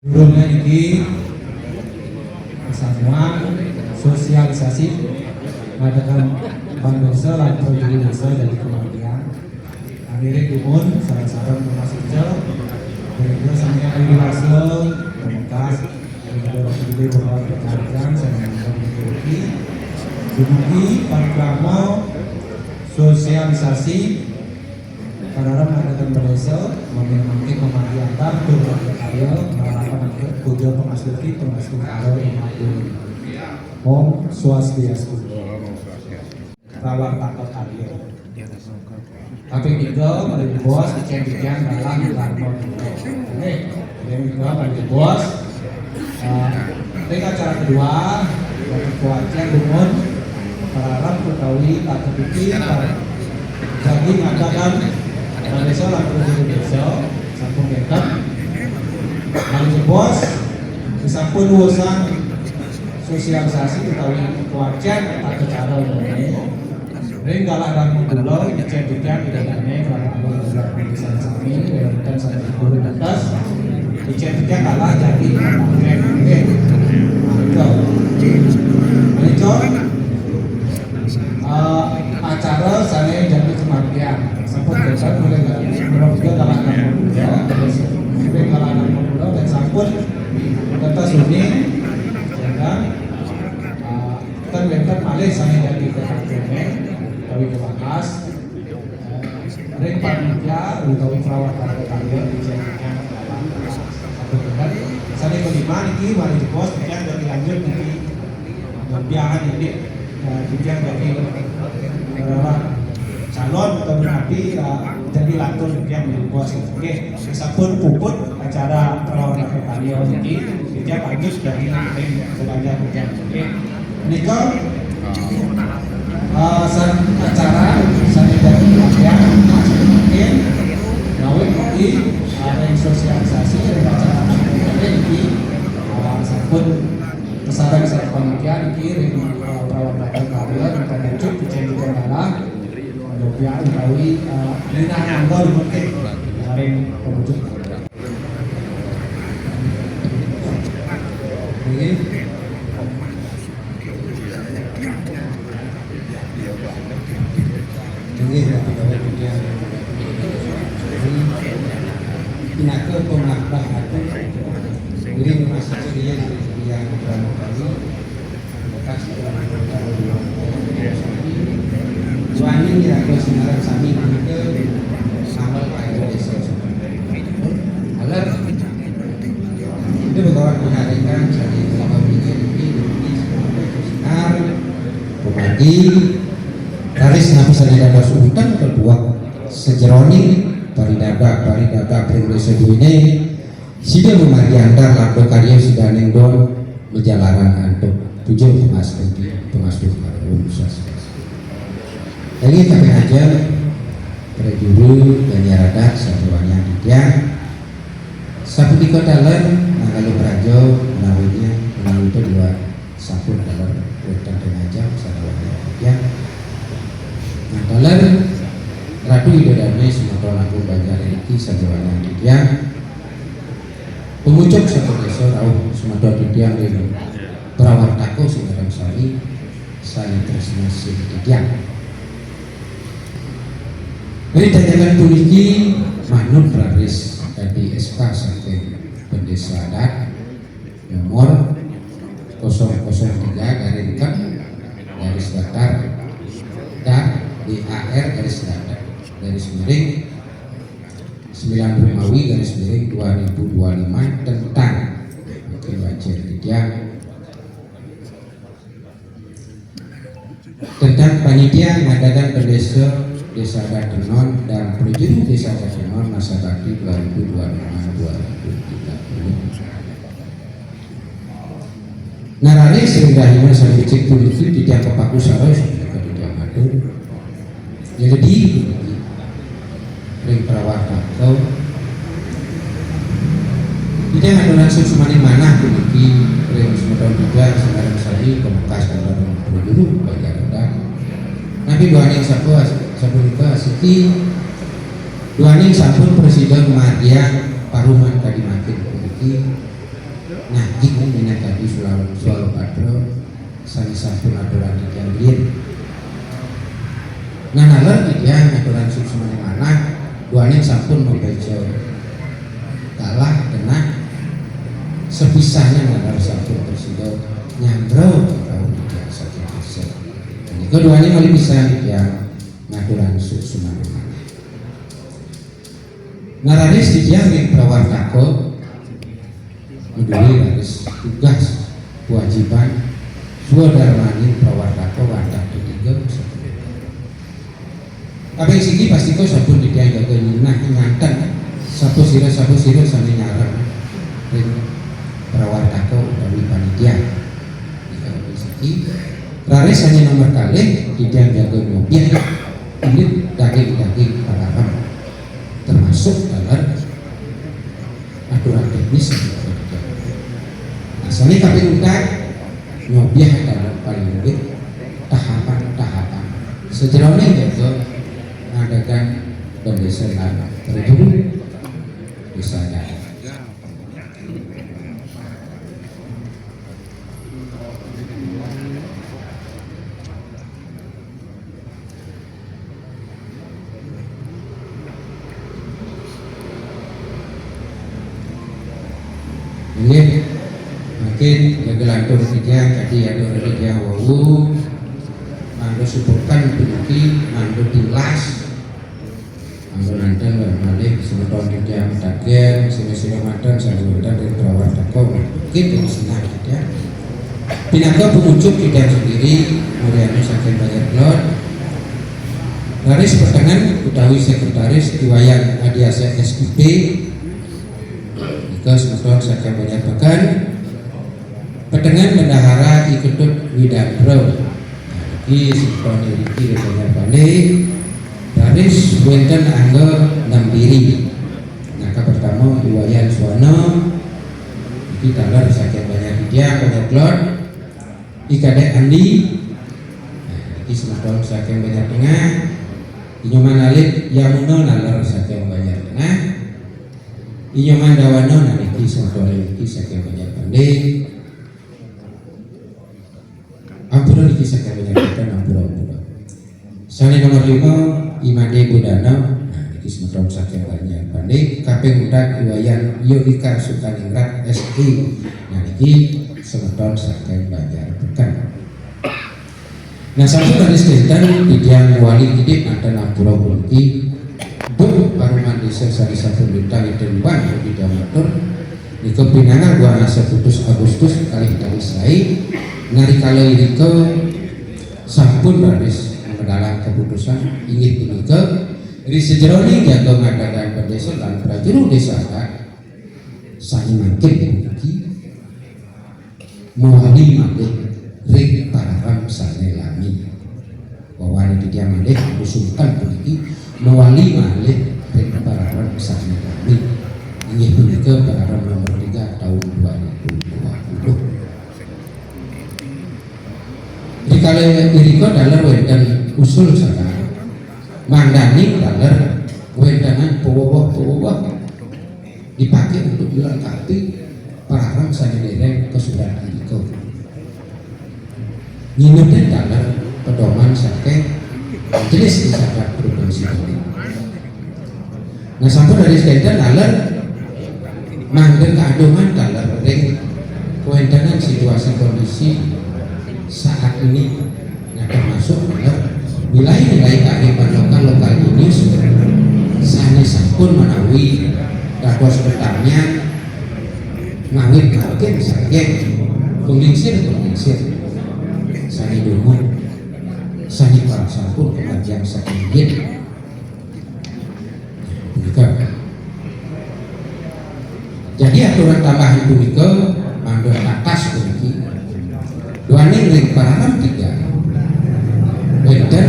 Durungnya ini persamuan sosialisasi mengadakan pandesa lan proyek desa dari kementerian akhirnya kumun salah satu masih jauh kira-kira sampai hari rasa komunitas kira-kira waktu bahwa berkaitan sama memiliki dumugi pertama sosialisasi karena mengadakan pandesa memiliki kematian antar karya melakukan kuda pengasuhi karo yang Om Swastiastu rawat takut karya tapi tiga menjadi bos kecil-kecilan dalam larmon yang kedua menjadi bos dengan cara kedua kewajiban umum harap ketahui tak terpikir jadi mengatakan desa langsung desa sampung dekat lalu bos sampun urusan sosialisasi utawi kewajiban atau cara ini ring galak dan mulo dicek-cek idane kalau bisa sami dan sampai guru atas dicek-cek kalah jadi acara saya jadi kematian sampun desa mulai juga galak dan mulo dan sampun kata suni sehingga kan bentar malih saya jadi kematian kami dibahas ring panitia utawi perawat karya dijadikan satu bulan saya kelima ini mari di pos yang dari lanjut nanti biaran ini yang dari calon atau nabi jadi lantur yang di pos oke sabun puput acara perawat karya ini dia bagus dari ring belajar oke nikah acara saya dari yang mungkin gawe di ada sosialisasi dari acara ini sampun kesadaran saya panitia ini perawat karya dan penunjuk dijadikan dalam ya utawi lina nyanggo mungkin dari penunjuk ini Pinaka penglakbah aku Diri masih ceria di yang berapa kali bekas Suami kira-kira senarai sami kita Samal kaya desa Alat itu berkawan menarikan jadi selama pikir ini sinar pemagi Taris nafas ada dada sultan kedua sejeroni paridada Indonesia ini sudah memari andar labdo karya sudah nengdon berjalanan untuk tujuh pengasuh lagi kami aja prejuru dan nyaradak satuannya dia sapu di kota lain kalau berajo melalui itu dua sapu dalam hutan aja satuannya dia dolar ratu idodane semua aku banyak iki sajawana dia pengucap satu desa rauh semua dia yang perawat aku sekarang saya tresna sing dia ini tanyakan tuliki manut praris dari SK sampai pendesa adat nomor 003 garis datar dan DAR garis datar garis miring 9 Romawi garis miring 2025 tentang kewajiban dia tentang panitia mengadakan desa adat Denon dan perjuru desa adat Denon masa bakti 2025-2030 narari sehingga sampai cek itu tidak kepaku saros jadi ring perawat atau tidak ada langsung semakin mana memiliki ring semua juga sekarang sehari kemukas dalam dulu bagian ada nanti dua yang sapu juga siti dua yang sapu presiden Madia Paruman tadi makin memiliki Nah ini minat tadi soal padro sani sampun aturan dikiambil. Nah nalar dia aturan suksma mana duanya sampun membaca kalah kena sepisahnya nalar sampun tersebut nyambro atau tidak saja bisa. Jadi keduanya kali bisa ya aturan suksma mana. Nararis dijamin prawartako meduli raris tugas kewajiban suadarmani prawartako wadah ketiga. Tapi sini pasti kau sabun dia jaga nyinah ingatan satu siro sampai nyarang prawartako utawi panitia. Jika sini raris hanya nomor kali dia jaga mobil ini daging pararam termasuk dalam aturan teknis. Asalnya kami udah nyobiah dalam paling lebih tahapan sejauhnya juga mengadakan pembesaran terjun misalnya. Ini mungkin gelantur tiga tadi ada tiga wawu mandu suburkan penuki mandu tilas mandu nanten balik semeton tiga mutagen sini mantan sahabat dari bawah takau mungkin dari senang kita pinaga pengunjuk kita sendiri Muriano Sakin Bayar Klot Raris pertengahan utawi sekretaris Iwayan Adiasa SIP ke semeton Sakin Bayar Bakan Petengan bendahara ikutut Widabro di sekolah di Banyak Balik Raris wenten angga Nambiri. Nah pertama Iwayan Suwana di talar Sakian Banyak dia Banyak Klot Ikadek Andi di sekolah Sakian Banyak Tengah Inyoman Alip Yamuno nalar Sakian Banyak Tengah Inyoman Dawano nanti sekolah di Sakian Banyak Balik Ampura dikisahkan menyatakan ampura. Sani nomor 5 Imade Budana, dikis metrom sakit banyak pandai. Kaping udak Iwayan Yodika Sukaningrat SI. Nah ini semeton sakit banyak bukan. Nah satu dari sekitar tidiang wali didik nanti ampura bulki. Bu paruman desa sari satu bintang itu luan di dalam motor. Di kepinangan gua asa putus Agustus kali selai. Nari kalau ini ke sampun baris mendalam keputusan ingin ini ke dari sejeroni jaga mengadakan perdesa dan prajurit desa kan saya makin begini muali malih ring pararam sanelami wawani dia malih usulkan begini muali malih ring pararam sanelami ingin ini ke pararam nomor 3 tahun 2020. Kalau diriko dalam wedan usul sana mandani dalam wedanan powok dipakai untuk dilengkapi pararam sanelireng kesudahan diriko nyinutnya dalam pedoman sakit jenis disadap provinsi ini. Nah sampai dari sekitar dalam manggen keadoman dalam ring wedanan situasi kondisi saat ini nah termasuk nilai-nilai kearifan lokal ini sana sampun menawi dados pertanyaan ngawit sakit penglingsir sani dungu sani para sampun kematian sakit jadi aturan tambahan punika mangga atas puniki duaning ring pararam 3 dan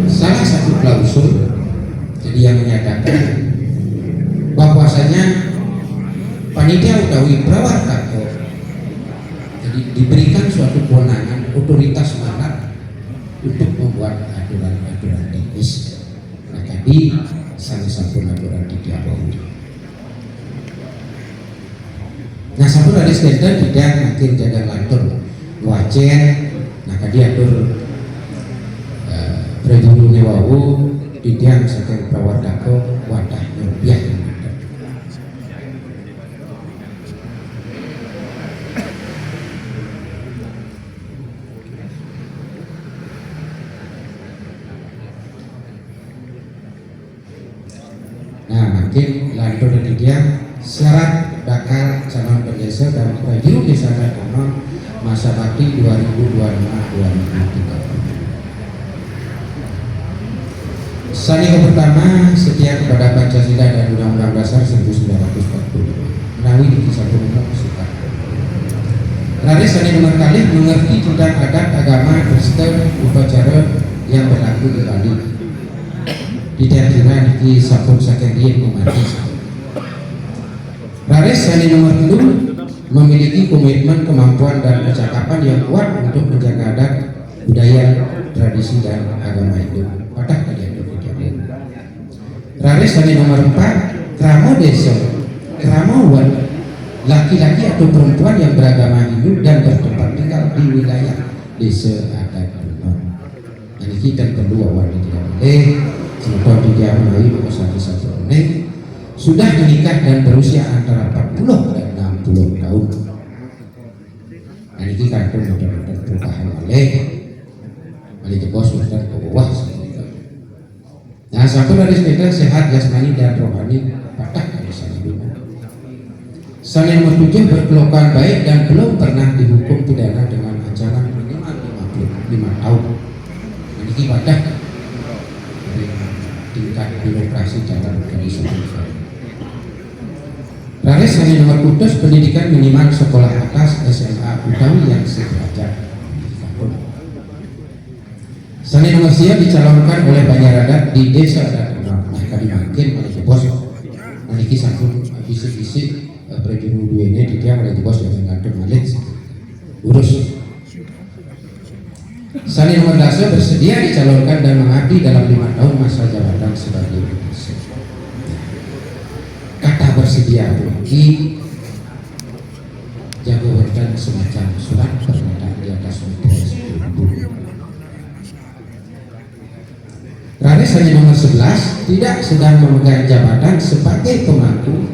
salah satu klausul jadi yang menyatakan bahwasanya panitia utawi prawartako jadi diberikan suatu kewenangan otoritas marat untuk membuat aturan-aturan teknis. Nah tadi salah satu aturan di dialog Raris Denten tidak makin jaga lantur wajen nah kadiatur prejuru newawu tidak saking prawardako wadah rupiah. Nah makin lantur dan dia syarat bakal calon pendesa dan prajurit desa Radono masa bakti 2025-2030. Saling pertama setia kepada Pancasila dan Undang-Undang Dasar 1945 menawi dikisah umum sifat. Raris saling kali mengerti tentang adat agama Kristen upacara yang berlaku di Bali. Tidak kira di sabun saking dia mati. Raris saling nomor 2 memiliki komitmen, kemampuan dan kecakapan yang kuat untuk menjaga adat, budaya, tradisi dan agama Hindu. Padah kalian berpikir. Raris saling nomor 4 kramo desa, kramawan laki-laki atau perempuan yang beragama Hindu dan bertempat tinggal di wilayah desa adat Dunor. Ini kita perlu awal tidak boleh. Semoga tidak melalui satu-satu ini sudah menikah dan berusia antara 40 dan 60 tahun. Nah ini kartu mudah-mudahan perubahan oleh bos sudah ke bawah. Nah satu dari sepeda sehat jasmani dan rohani patah dari sana dulu. Saling menuju berkelakuan baik dan belum pernah dihukum pidana dengan ancaman minimal 55 tahun. Nah ini patah tingkat birokrasi cara organisasi. Raris hanya nomor putus pendidikan minimal sekolah atas SMA Utawi yang sederajat. Sani nomor siap dicalonkan oleh Banyaradat di desa adat mereka dimakin oleh bos. Nanti sampun bisik-bisik prejuru duene dia oleh bos yang mengandung Malik urus. Sani nomor dasa bersedia dicalonkan dan mengabdi dalam 5 tahun masa jabatan sebagai bupati. Kata bersedia bagi jago dan semacam surat pernyataan di atas media 10.000. Raris hanya nomor 11 tidak sedang memegang jabatan sebagai pemangku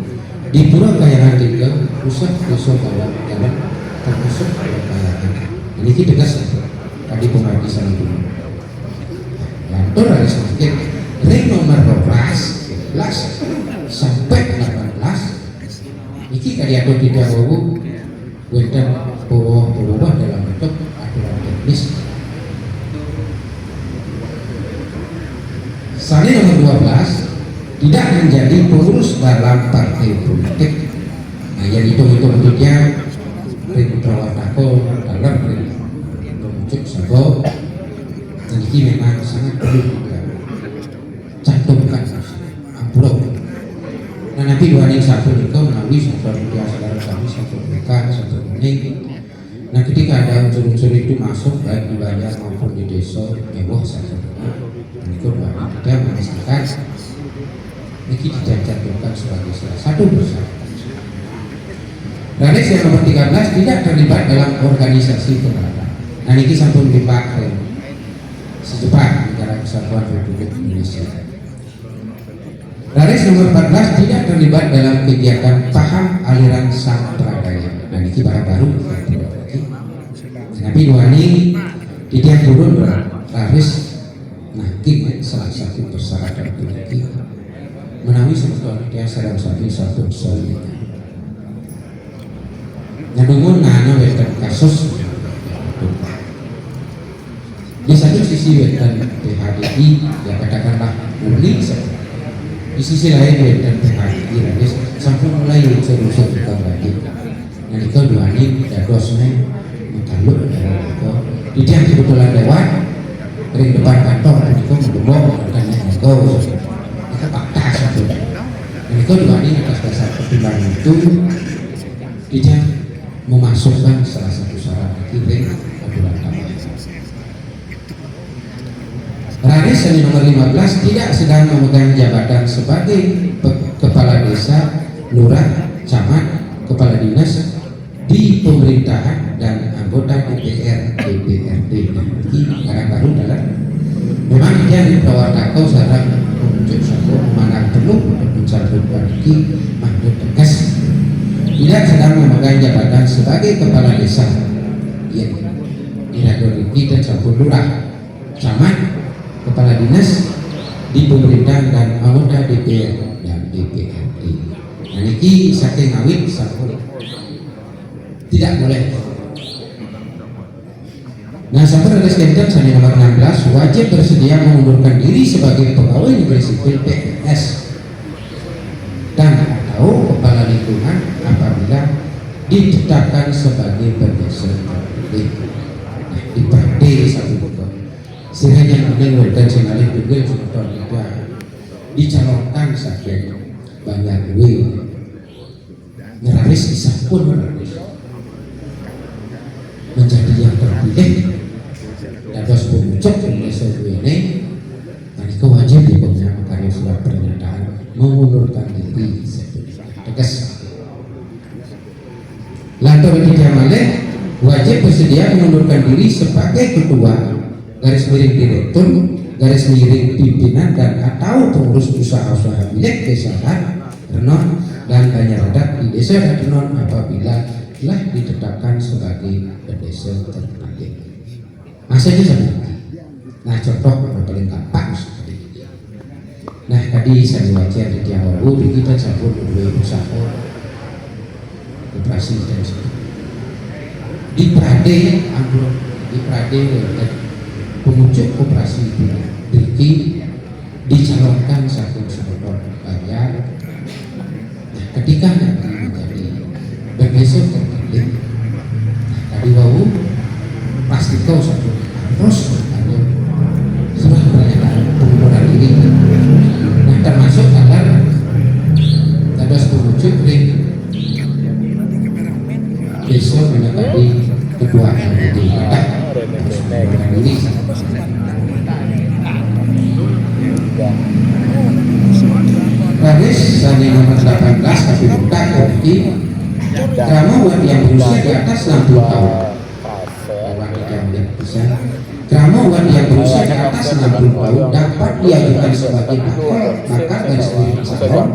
di Pura Kayangan Tinggal pusat desa Bawang Dalam termasuk Kayangan. Ini tegas tadi penghabisan itu. Lantur Raris makin ring nomor 12 sampai 18 iki kadiatur tidak wawu wenten bawah dalam bentuk aturan teknis. Sani nomor 12 tidak menjadi pengurus dalam partai politik. Nah yang itu bentuknya ring prawatako dalam ring menuju sabo dan ini memang sangat perlu kita cantumkan ampuro. Nah nanti dua ini satu itu melalui satu media saudara kami satu mereka satu kuning. Nah ketika ada unsur-unsur itu masuk baik di banjar maupun di desa mewah saja. Dan itu dua ini tidak menghasilkan ini tidak cantumkan sebagai salah satu persyaratan. Raris yang nomor 13 tidak terlibat dalam organisasi keagamaan. Nah ini sampun dipakai secepat negara kesatuan Republik Indonesia. Raris nomor 14 tidak terlibat dalam kegiatan paham aliran sampradaya. Nah ini baru tapi dua ini tidak turun Raris nanti salah satu persyaratan itu menawi sebetulnya dia sedang satu soal. Namun nana wetan kasus di satu sisi wetan PHDI ya katakanlah murni di sisi lain wetan PHDI Raris sampai mulai unsur-unsur kita lagi. Nah itu dua ini dadosnya mentaluk di tiang kebetulan lewat ring depan kantor itu mendemok dan itu fakta satu. Dan itu dua ini atas dasar pertimbangan itu dia memasukkan salah satu syarat ring aturan tambahan. Raris yang nomor 15 tidak sedang memegang jabatan sebagai kepala desa, lurah, camat, kepala dinas, di pemerintahan dan anggota DPR DPRD. Ini karena baru dalam memang dia di Purwakarta sarang untuk satu mana perlu mencabut bagi mandat tegas tidak sedang memegang jabatan sebagai kepala desa yang diradori dan campur lurah camat kepala dinas di pemerintahan dan anggota DPR dan DPRD. Nah ini saking awit sampun tidak boleh. Nah sampun ada skandal Sani nomor 16 wajib bersedia mengundurkan diri sebagai pegawai negeri sipil PNS dan atau kepala lingkungan apabila ditetapkan sebagai berdesa terpilih. Nah, di Pade satu buku sehingga mendengar dan sengalih juga sudah dicalonkan sampai banyak duit ngeraris disapun menjadi yang terpilih dan terus pemucuk Indonesia ini dan itu wajib dipunya karya surat pernyataan mengundurkan diri tegas. Lantaran tidak malih wajib bersedia mengundurkan diri sebagai ketua garis miring direktur garis miring pimpinan dan atau pengurus usaha-usaha milik desa Renon dan Banyak di desa Renon apabila telah ditetapkan sebagai desa terpilih. Masa itu sama. Nah contoh yang paling gampang seperti ini. Nah tadi saya baca di Tiawaru di kita cabut dua usaha operasi dan di Prade anggur di Prade pengujuk operasi itu Riki dicalonkan satu sebelum bayar. Nah ketika nanti menjadi bergeser terpilih tadi wau pasti kau satu terus ada sudah pernyataan pengunduran diri. Nah termasuk ada pengujuk di besok menjadi ketua LPD pengunduran diri. Garis Sani nomor 18 kami buka RI Krama buat yang berusia di atas 60 tahun. Krama buat yang berusia di atas 60 tahun dapat diajukan sebagai bakal garis miring calon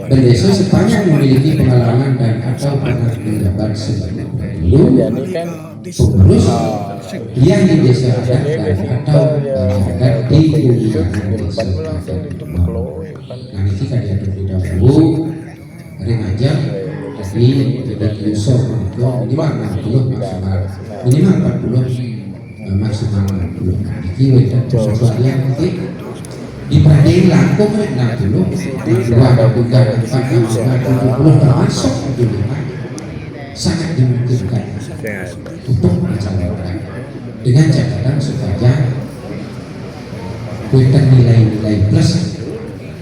dan desa sepanjang memiliki pengalaman dan atau pernah menjabat sebagai pengurus yang di desa adat dan atau adat di lingkungan desa. Nah ini kan diatur di dahulu remaja tapi tidak usul itu minimal 60 maksimal 40 maksimal 60. Ini coba yang nanti di Pradil langkung 60 dua bukan 40 termasuk 75 sangat dimungkinkan untuk mencalonkan dengan catatan supaya kuitan nilai-nilai plus.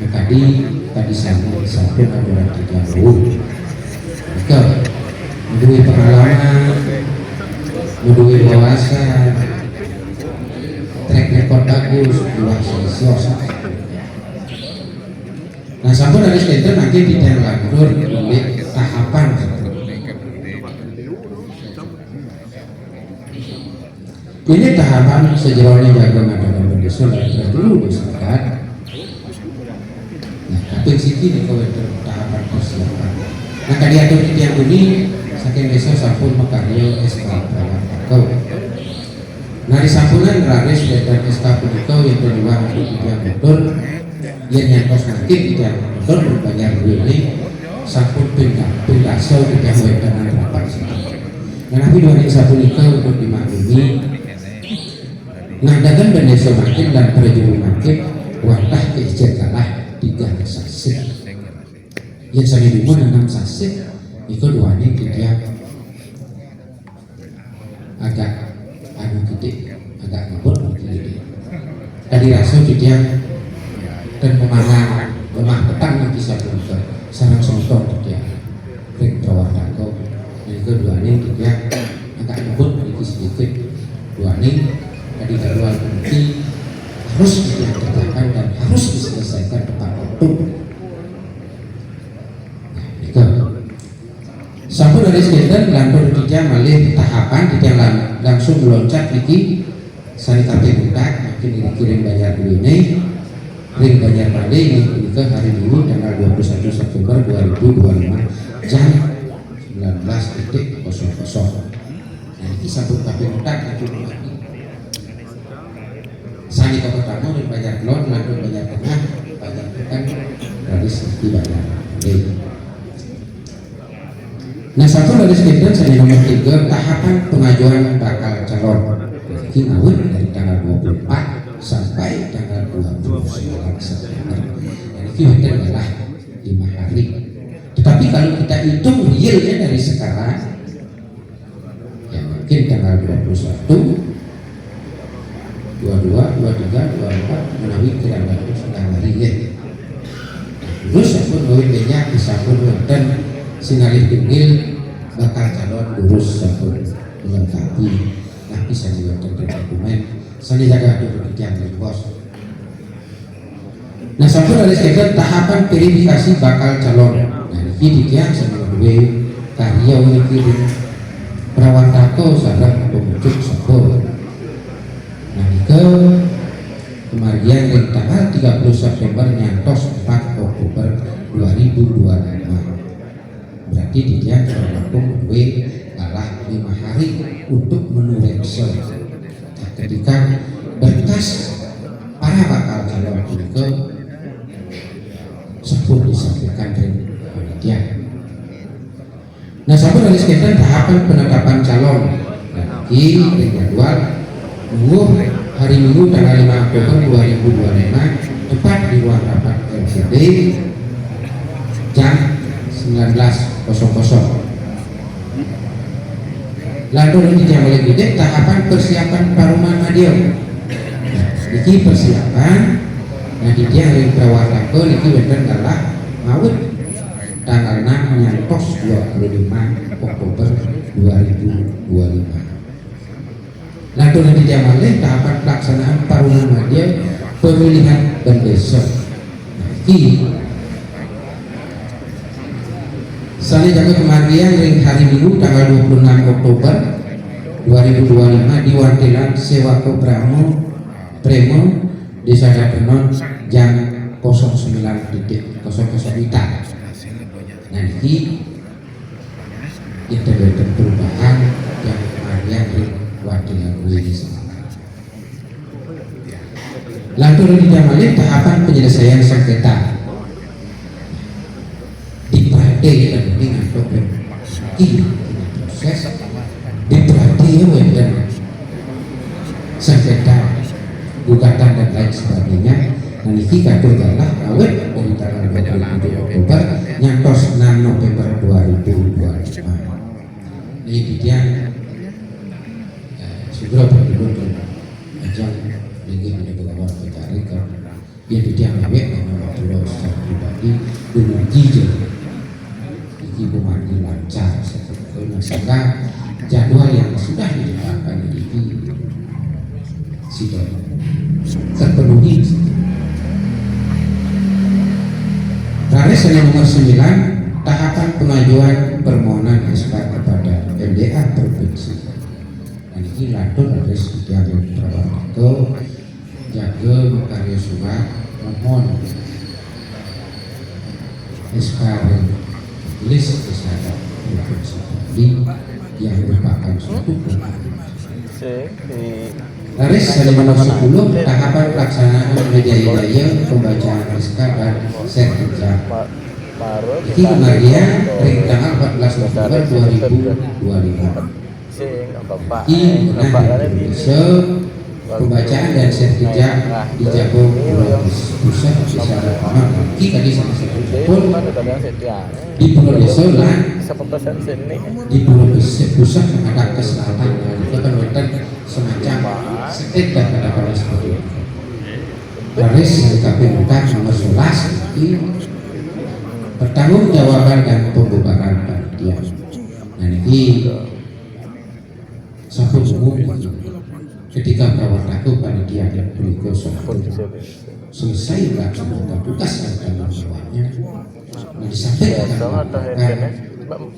Nah, tadi saya sampai pada 30 maka menduit pengalaman menduit wawasan track record bagus luar biasa. Nah sampun dari itu nanti tidak lanjut oleh tahapan. Ini tahapan sejauhnya jaga madakan berdesa dan dulu disekat. Nah tapi sini kau tahapan persiapan. Nah tadi ada di tiang ini saking desa sampun makaryo SK kau. Nah di sampunan raris dan SK kau yang kedua di tiang motor yang kos nanti di tiang motor berbayar ini sampun pindah so di tiang wetan rapat. Nah tapi 2001 untuk dimaklumi ngadakan bendesa makin dan prajurit makin watah kejar kalah 3 sasih yang saya dibuat 6 sasih itu duanya dia agak agak ngabur begini tadi rasa dia dan memanah lemah petang nanti saya belum sarang sonton dia ring bawah dago itu duanya dia agak ngabur sedikit duanya tadi keluar nanti harus dikerjakan dan harus diselesaikan tepat waktu. Nah, itu. Sampun dari sekitar lanto malih tahapan di langsung meloncat iki sani kabeh budak makin dikirim bayar dulu ini ring bayar malih ini ke hari Minggu tanggal 21 September 2025 jam 19.00. Nah ini sabut kabeh budak itu sani ke pertama ring bayar kelon lalu bayar tengah bayar bukan habis dibayar. Nah satu dari sekitar saya nomor 3 tahapan pengajuan bakal calon ini awal dari tanggal 24 sampai tanggal 29 September. Dan itu adalah 5 hari. Tetapi kalau kita hitung realnya dari sekarang, ya mungkin tanggal 21, 22, 23, 24 menawi kira-kira setengah hari ya. Terus pun banyak disambung dan sinarih tunggil bakal calon lurus sabun melengkapi nah bisa juga tentang dokumen saya jaga dulu kerjaan dari bos. Nah sabun dari sekitar tahapan verifikasi bakal calon. Nah ini dia sebelum karya kirim perawat tako sarang pemucuk sabun. Nah ke kemarin yang tanggal 30 September nyantos 4 Oktober 2025. Berarti dia terlampung kalah 5 hari untuk menurekse. Nah, ketika berkas para bakal calon itu sebut disampaikan dari panitia. Nah, sabun dari sekitar tahapan penetapan calon. Nah, ini jadwal hari Minggu tanggal 5 Oktober 2025 tepat di ruang rapat LCD jam 19.00. Lalu ini yang lebih gede tahapan persiapan Paruman Madio. Nah, ini persiapan. Nah, di dia yang perawat aku ini benar adalah maut tanggal 6 nyantos 25 Oktober 2025. Lalu nanti dia malih tahapan pelaksanaan Paruman Madio pemilihan bendesok. Nah, ini Sali jaga kematian ring hari Minggu tanggal 26 Oktober 2025 di Wantilan Sewa Premo Desa Dapenon jam 09.00 Wita. Nah ini intervensi perubahan yang kematian ring Wantilan ini. Lalu dijamali tahapan penyelesaian sengketa. Dengan problem ini proses diperhatikan dan sengketa gugatan dan lain sebagainya. Nah ini kado adalah awet dari tanggal 27 Oktober nyantos 6 November 2025. Ini dia segera berdua ajang lagi ada beberapa pencari ke dia tidak awet nama pulau secara pribadi dengan jijik ibu mandi lancar sehingga jadwal yang sudah ditetapkan di sudah terpenuhi. Rares nomor 9 tahapan pengajuan permohonan SK kepada MDA provinsi. Dan ini langsung rares yang perawat itu jaga karya surat mohon SK list kesehatan provinsi yang merupakan suatu Laris nomor 10 tahapan pelaksanaan media daya pembacaan SK dan sertifikat. Ini kemarin ring tanggal 14 November 2025. Ini Indonesia pembacaan dan sertifikat di Jagung Pusat secara aman. Ini tadi saya sebut di Pulau Desa lah di Pulau Pusat ada keselatan itu kan semacam setik dan kata-kata seperti itu. Laris KPU nomor 11 ini pertanggungjawaban dan pembubaran panitia. Nah ini satu umum ketika perawat aku panitia yang berikut selesai melaksanakan tugas dan tanggung jawabnya. Nah disampaikan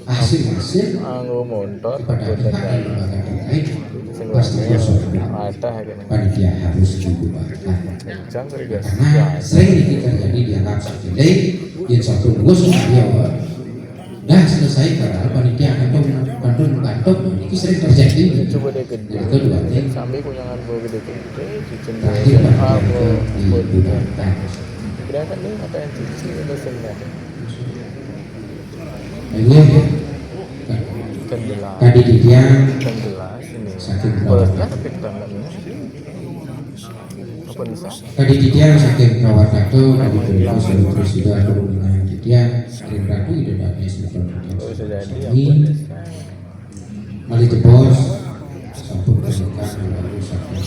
hasil-hasil anggo montor kepada pihak lembaga terkait pasti ada panitia harus dibubarkan jangkrik guys karena sering ini terjadi dianggap sepele yang satu dua sudah dah selesai karena panitia kantung ini sering terjadi. coba deh gede Yang kedua sampai kunyangan gue gede cucen terakhir panitia aku dibubarkan. kelihatan nih apa yang cuci udah senang Ini kan jelas tadi dia kan jelas ini sakit bolehnya perawat. tapi tangannya apa bisa Tadi dia sakit perawat itu tadi beliau sudah presiden dengan dia sering ratu itu ada oh bisa jadi apa ini bisa mali jebos sampun kesekan lalu sakit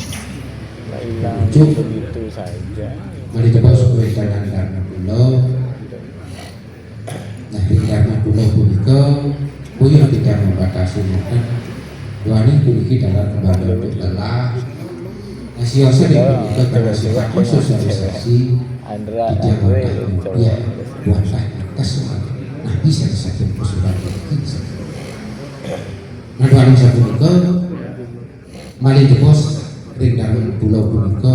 nah hilang begitu saja mali jebos kewenangan karena pulau nah karena pulau punika punya tidak membatasi makan dua ini puniki dalam lembaga untuk lelah Asiosa dibuka karena sifatnya sosialisasi Andra tidak Andre membantu ya buatlah atas nah bisa disakit kesulitan nah dua ini satu ke mali jebos ring dalam pulau punika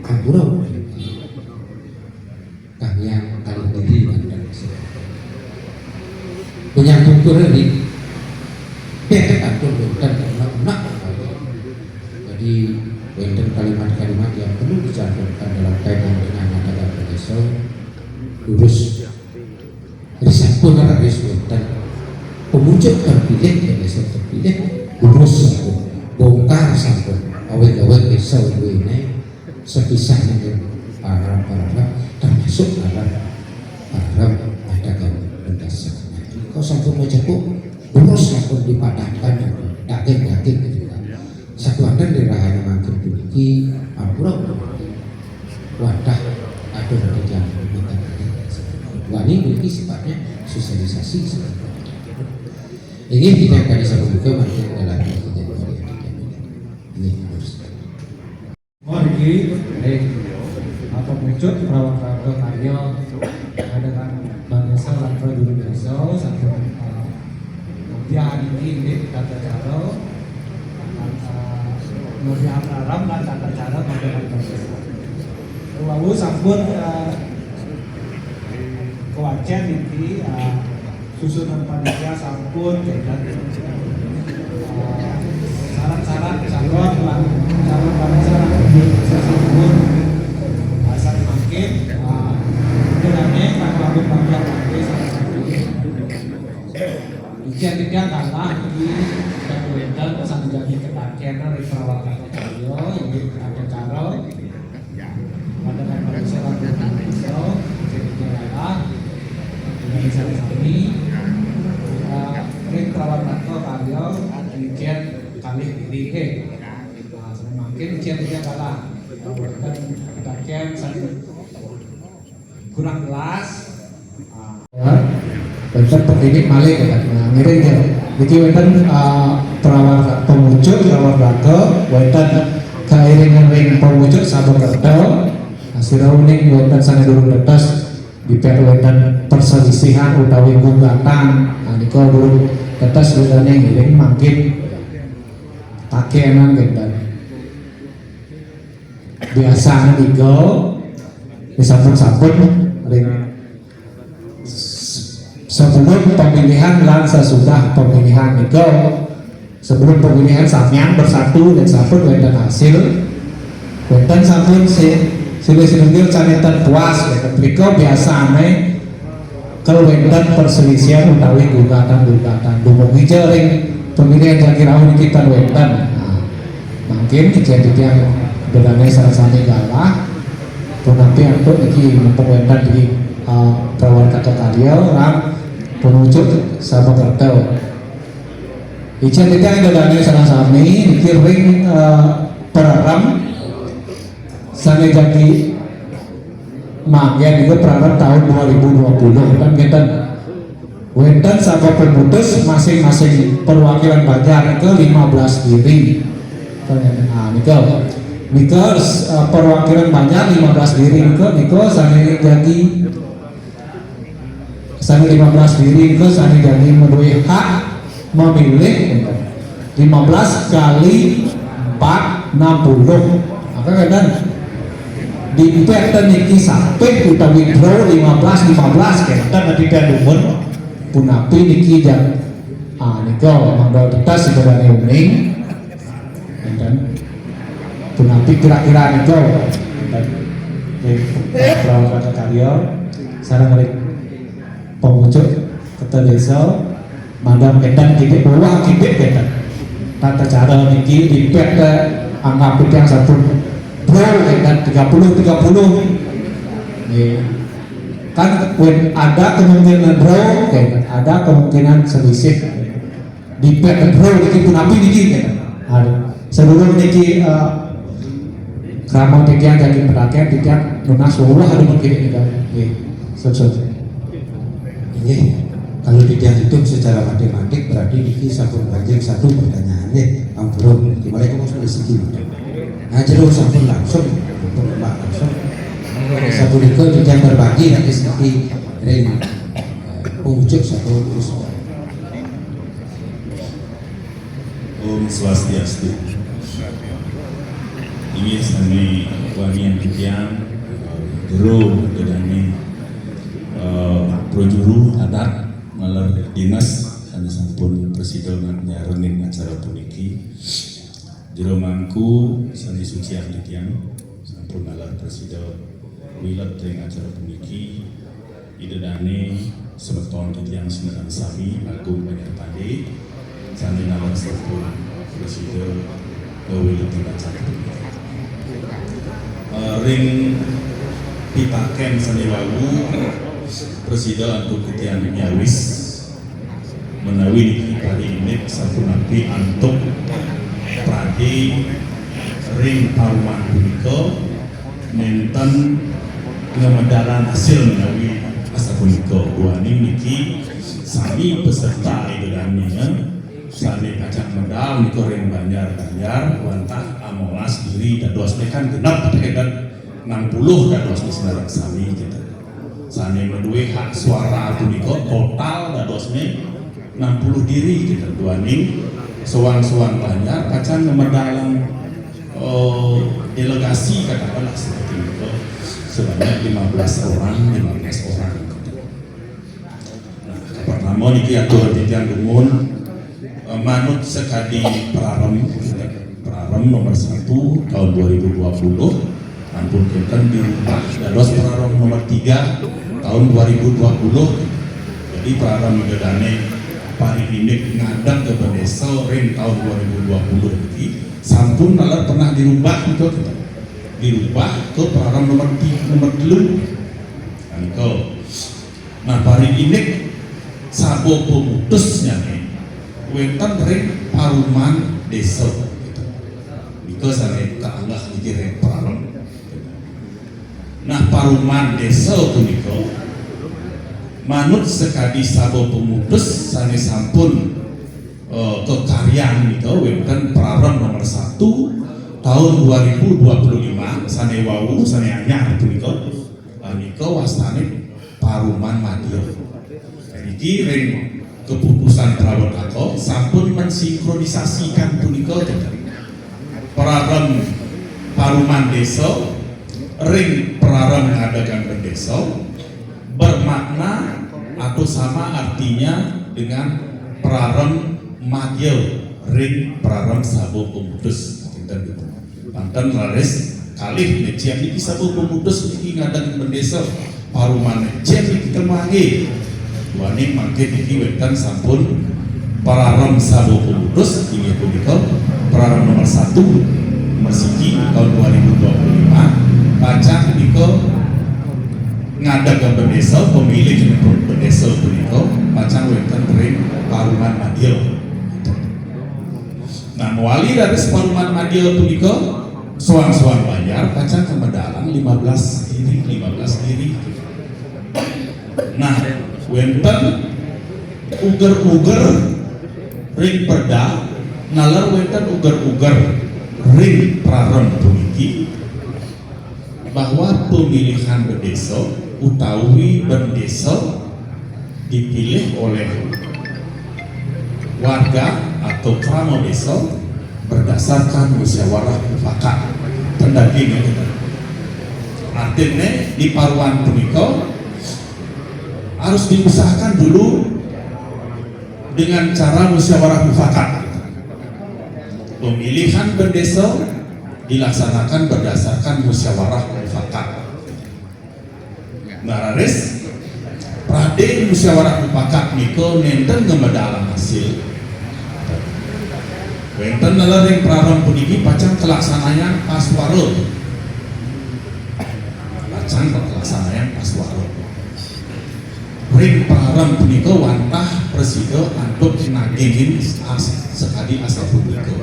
kampurau yang kali diri dan menyambung ke beda atur dan nak jadi beda kalimat-kalimat yang perlu dicantumkan dalam kaitan dengan negara desa lurus riset pun harus dan pemuncak terpilih dan desa terpilih lurus satu bongkar satu awet-awet desa ini sepisah dengan para termasuk para pedagang berdasar kau sampun menjemput boros sampun dipadahkan daging-daging gitu kan satuan di rahanya makin tinggi ampura wadah ada yang wah ini memiliki sifatnya sosialisasi ini tidak akan bisa membuka makin dalam ini harus Morgi, atau muncul perawat-perawat karya dengan bangsa lantra dulu desa satu dia hari ini tata cara Nurya Aram dan tata cara pada bangsa. Lalu sampun kewajiban ini susunan panitia sampun dan syarat-syarat calon bangsa sampun asal makin sebenarnya kalau aku bangga pakai salah satu tidak kalah di kemudian sang jadi ketakian dari perawatan karyo ini ada cara pada kan manusia lalu bisa jadi kalah dari salah satu ini perawatan karyo demikian kali diri makin ujian kalah dan ketakian kurang kelas Wonten pendidik malih ya, ngiring ya. Iki wonten perawat pemucuk, perawat raga, wonten kairingan ring pemucuk sabar kerta. Asira uning wonten sange durung letas dipet wonten perselisihan utawi gugatan. Nika durung letas rupane ngiring mangkin takenan wonten. Biasane nika disampun-sampun ring sebelum pemilihan dan sesudah pemilihan itu sebelum pemilihan sampean bersatu dan sampun wonten hasil wonten sampun silih-silih canetan puas mriko biasane kalau wonten perselisihan utawi gugatan dumugi ring pemilihan Jakiraun kita wonten mungkin kejadian bedane sarasane galah punapi untuk iki mumpung wonten di perawat kata karya orang pengucut sama kertel ijan kita yang dadane salah sami dikiring peraram sampai jadi magian itu peraram tahun 2020 kan kita wenten sama pemutus masing-masing perwakilan Banjar itu 15 diri nah Niko perwakilan Banjar 15 diri Niko sampai jadi Sani 15 diri ke sani jadi menduwe hak memilih 15 kali 4 60. Maka kadang di pattern niki sampai kita withdraw 15 kita tidak dumun punapi niki jam niko mangga kita sebenarnya uning dan punapi kira-kira niko dan perawatan karya sarang mereka pengucuk kata desa mandang kedan titik bawah titik kedan tata cara niki di pattern anggap yang satu bro dan 30 kan ada kemungkinan bro ada kemungkinan selisih di pet bro ini pun api niki ada sebelum niki keramat tikian jadi perakian tikian lunas wah ada mungkin kita Ini kalau dihitung secara matematik berarti niki sampun banjir satu pertanyaan ampun gimana kamu sudah segi nah jeruk sampun langsung satu niko tidak berbagi nanti seperti ring pengucuk satu terus. Om Swastiastu. Ini sani wangian kitian jero kedani projuru adat malar dinas anu sampun presiden nyarenin acara puniki jero mangku sani suci ahli tiang sampun malar presiden wilat teng acara puniki idedane semeton kitiang semetan sami agung banyak pade sani nalar sampun presiden wilat teng acara puniki ring pipaken sani wawu presiden untuk kitian nyawis menawi kali ini sampun nanti antuk pradi ring paruman punika nenten ngemedaran hasil menawi asa punika wani niki sami peserta idolanya sani kacang medal niko ring banjar wantah amolas diri dados kan genap tekan 60 dados senarak sami gitu sani menduwe hak suara punika total dadosne 60 diri kita dua ning sowan-sowan banyak kacang memedalang delegasi katakanlah seperti itu sebanyak 15 orang. Nah, pertama niki atur titian dumun manut sekadi praram nomor 1 tahun 2020 ampun kinten dirubah dados praram nomor 3 tahun 2020 jadi praram gedane pari indek ngadang ke desa ring tahun 2020 ini sampun nalar pernah dirubah itu dirubah ke praram nomor 3 nah pari indek sabo pemutusnya wenten ring paruman desa gitu itu sare kaanggah dikira praram nah paruman desa punika manut sekadi sabo pemutus sane sampun kekaryan itu wenten praram nomor 1 tahun 2025 sane wawu sane anyar punika nika wastane paruman madya iki ring keputusan perawat atau sampun mensinkronisasikan punika praram paruman desa ring praram ngadakan berdesa bermakna atau sama artinya dengan praram madya ring praram sabo pemutus panten laris kalih neciak iki sabo pemutus iki ngadang bendesa paruman neciak iki kemangi wani mangke iki wenten sampun praram sabo pemutus inggih punika praram nomor 1 nomor 1 tahun 2025 pacak punika ngadak ke desa pemilih desa punika pacang wenten ring paruman madya. Nah mewali dari paruman madya punika soang-soang banjar pacang kemedalan 15 diri. Nah wenten uger-uger ring perda nalar wenten uger-uger ring praram puniki bahwa pemilihan berdesa utawi berdesa dipilih oleh warga atau krama desa berdasarkan musyawarah mufakat pendaging itu. Artinya di paruan punika harus diusahakan dulu dengan cara musyawarah mufakat. Pemilihan bendesa dilaksanakan berdasarkan musyawarah mufakat. Nararis prade musyawarah mufakat niko nenten ngemadalan hasil. Wenten adalah yang praram puniki pacang kelaksanaan paswarul. Pacang kelaksanaan paswarul. Ring praram punika wantah presida antuk nagingin sekali asal punika.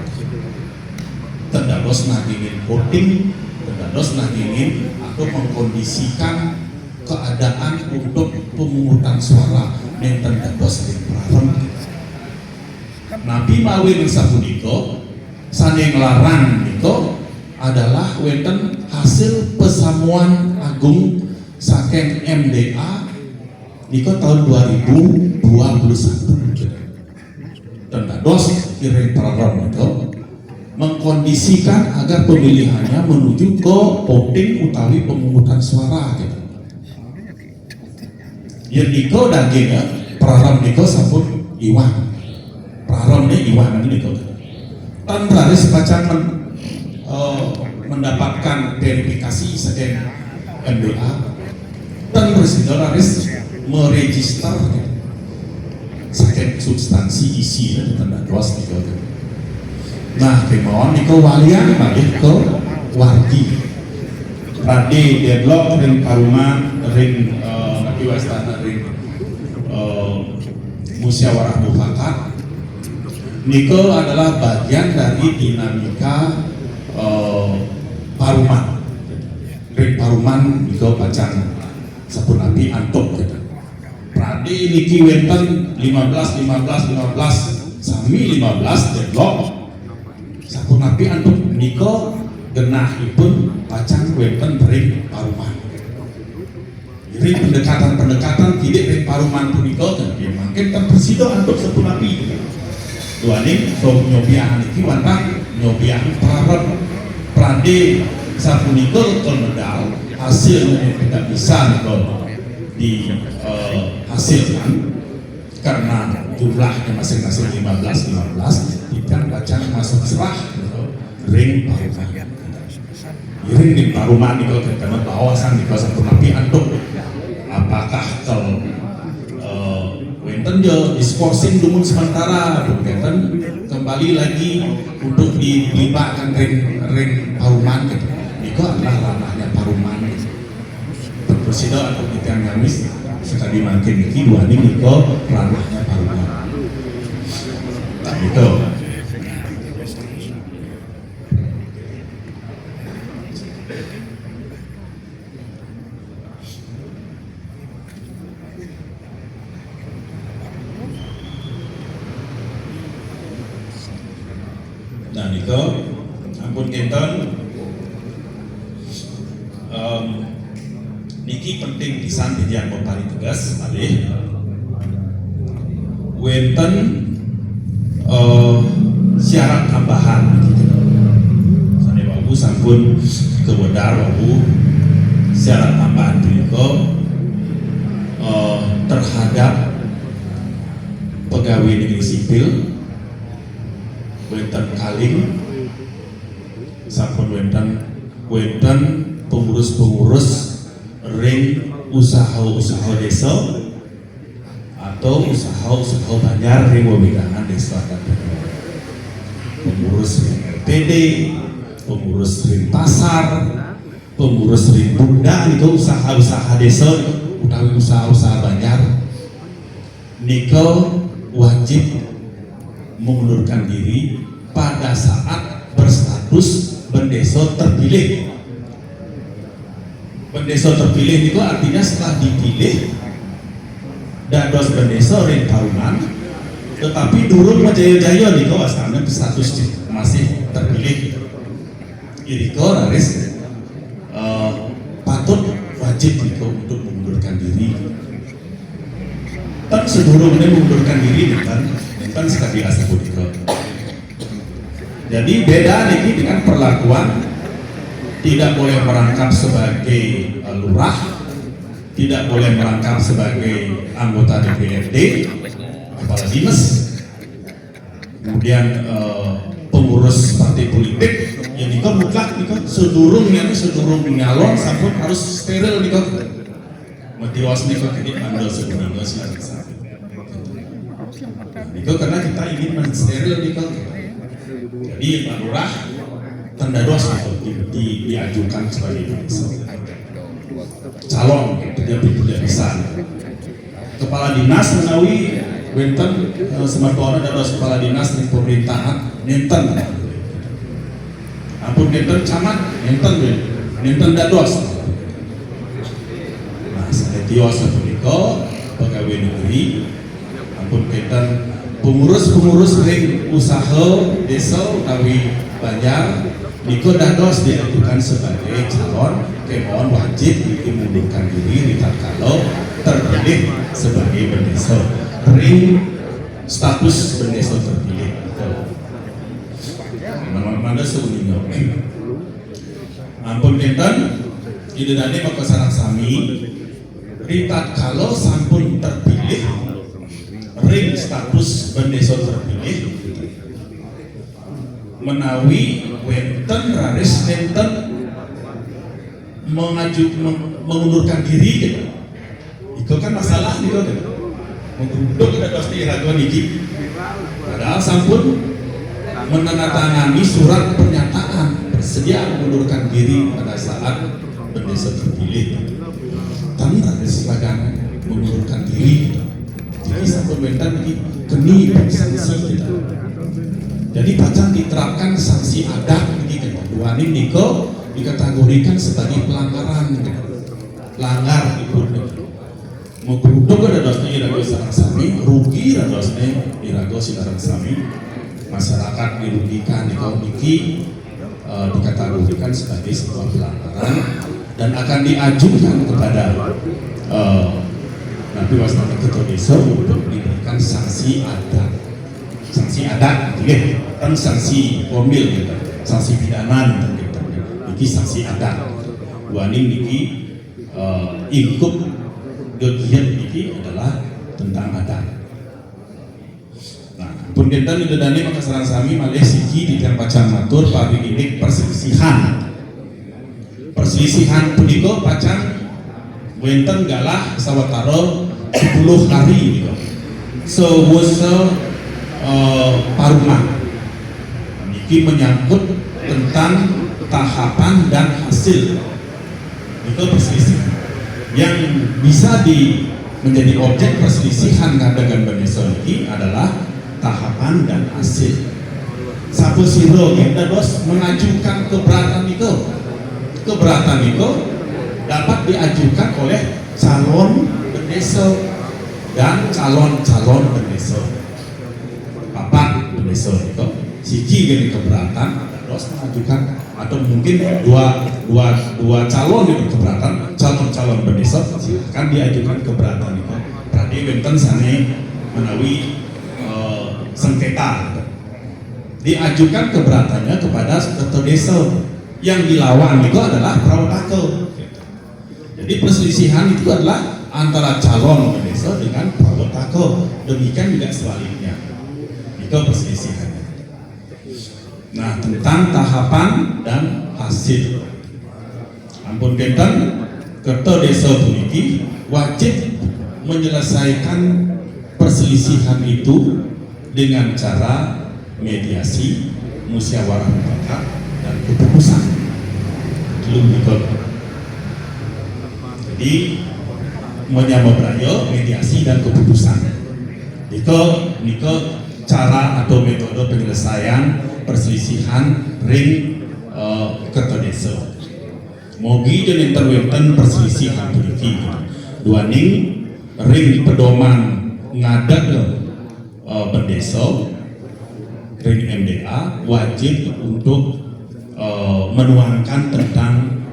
Terdados nagingin voting, terdados nagingin atau mengkondisikan keadaan untuk pemungutan suara yang terdados ring praram. Nabi mawin sapunika sane nglarang niko adalah wonten hasil pesamuan agung saking MDA niko tahun 2021. Tendados kiring praram niko mengkondisikan agar pemilihannya menuju ke voting utawi pemungutan suara gitu. Yen niko daging praram niko sampun iwang. Praram ini iwan niko. Tan raris pacang mendapatkan verifikasi saking MDA. Tan presiden raris meregister saking substansi isi tanda dos niko. Nah, kemauan niko walian malih ke wargi. Prade deadlock ring paruman ring wastana ring musyawarah mufakat. Niko adalah bagian dari dinamika paruman. Ring paruman niko pacang sapun api antuk gitu. Pradi niki wenten 15 sami 15 deadlock sapun api antuk niko genahipun pacang wenten ring paruman. Jadi pendekatan tidak ring paruman punika dan makin terpresido antuk sapun api. Duaning so nyobian iki wantang nyobian praram prade sapunika medal hasil yang tidak bisa dihasilkan karena jumlahnya masing-masing 15 tidak bacaan masuk serah ring paruman. Ring di paruman itu karena bawasan di kawasan penapi antuk apakah kalau wenten jo diskorsing dumun sementara wenten kembali lagi untuk dilibatkan ring paruman gitu. Itu adalah ranahnya paruman. Presiden atau kita ngamis sekali makin iki dua ini itu ranahnya paruman. Nah, itu. Dan itu ampun kinten niki penting pisan yang paling tegas malih wenten syarat tambahan sane wabu sampun kewedar wabu syarat tambahan punika terhadap pegawai negeri sipil wenten kaling sampun wenten pengurus-pengurus ring usaha-usaha desa atau usaha-usaha banjar ring wewidangan desa dan pengurus ring RPD, pengurus ring pasar, pengurus ring bunda itu usaha-usaha desa utawi usaha-usaha banjar niko wajib mengundurkan diri pada saat berstatus bendesa terpilih. Bendesa terpilih itu artinya setelah dipilih dados bendesa ring paruman, tetapi durung majaya-jaya niko wastana status masih terpilih. Iriko raris patut wajib niko untuk mengundurkan diri. tan sedurungnya mengundurkan diri dan sekali asa punika. Jadi beda niki dengan perlakuan tidak boleh merangkap sebagai lurah, tidak boleh merangkap sebagai anggota DPRD, kepala dinas, kemudian pengurus partai politik. Ya niko mutlak niko sedurungnya nyalon sampun harus steril niko. Matiwas niko kini ambil sebelumnya silakan. Niko karena kita ingin mensteril niko. Jadi Pak Lurah tanda dos itu diajukan sebagai calon dia tidak bisa. Kepala dinas menawi benten semartoana dados kepala dinas di pemerintahan nenten. Ampun nenten camat nenten dados. Nah, saetios punika pegawai negeri ampun nenten pengurus ring usaha desa utawi Banjar niko dados diajukan sebagai calon kemohon wajib mengundurkan diri kalau terpilih sebagai bendesa ring status bendesa terpilih. Mana sebenarnya ampun enten idedane maka sareng sami ritat kalau sampun terpilih ring status bendesa terpilih menawi wenten raris wenten mengundurkan diri gitu. Itu kan masalah gitu kan. Mengundurkan ada pasti irago niki. Padahal sampun menandatangani surat pernyataan bersedia mengundurkan diri pada saat bendesa terpilih. Tan raris lagan mengundurkan diri gitu. Jadi sampun wenten iki keni sanksi gitu. Jadi pacan diterapkan sanksi adat begitu. Dua ini niko dikategorikan sebagai pelanggaran, langgar itu. Mau beruduk ada dosnya irago sareng sami, rugi ada dosnya irago sareng sami. Masyarakat dirugikan niko niki dikategorikan sebagai sebuah pelanggaran dan akan diajukan kepada nanti waspada ketua desa untuk diberikan sanksi adat. Sanksi adat, gitu, kan sanksi formil, gitu, sanksi pidana, gitu, niki sanksi adat. Dua ini niki ingkup kegiatan niki adalah tentang adat. Nah, pun kita nidadani maka sareng sami malih siki di pacan matur pari ini perselisihan punika pacan wenten galah sawetara 10 hari gitu. Paruma ini menyangkut tentang tahapan dan hasil itu perselisihan yang bisa menjadi objek perselisihan dengan bendesa ini adalah tahapan dan hasil. Sapu siro kita dos mengajukan keberatan itu dapat diajukan oleh calon bendesa dan calon bendesa. Papat bendesa itu siji gini keberatan terus mengajukan atau mungkin dua calon itu keberatan calon bendesa akan diajukan keberatan itu berarti benten sane menawi sengketa diajukan keberatannya kepada ketua desa yang dilawan itu adalah prawatako. Jadi perselisihan itu adalah antara calon bendesa dengan prawatako, demikian juga sebaliknya. Itu perselisihannya. Nah, tentang tahapan dan hasil. Ampun benten ketua desa puniki wajib menyelesaikan perselisihan itu dengan cara mediasi, musyawarah mufakat dan keputusan. Belum ikut. Jadi menyamabrayo mediasi dan keputusan. Itu cara atau metode penyelesaian perselisihan ring ketua desa. Mogi dan interwenten perselisihan puniki. Dua ning ring pedoman ngadat bendesa ring MDA wajib untuk menuangkan tentang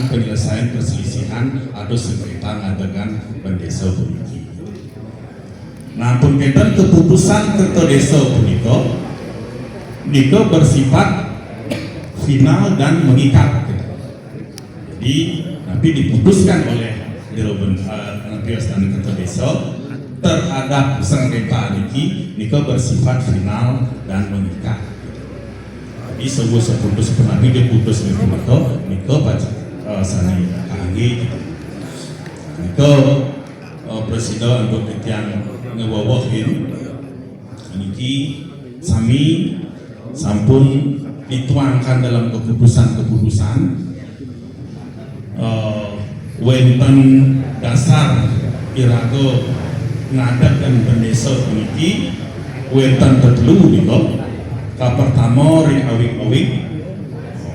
penyelesaian perselisihan atau sengketa ngadegan pendesa puniki. Nah, pun kaitan keputusan ketua desa punika bersifat final dan mengikat. Jadi nanti diputuskan oleh Dewan Ketua Desa terhadap sengketa niki bersifat final dan mengikat. Jadi sebuah seputus penabi diputus niko baca sani kangge niko presiden untuk yang ngewawahin niki sami sampun dituangkan dalam keputusan-keputusan wonten dasar iraga ngadakan pendesa niki wonten tetelu niko. Pertama ring awik-awik,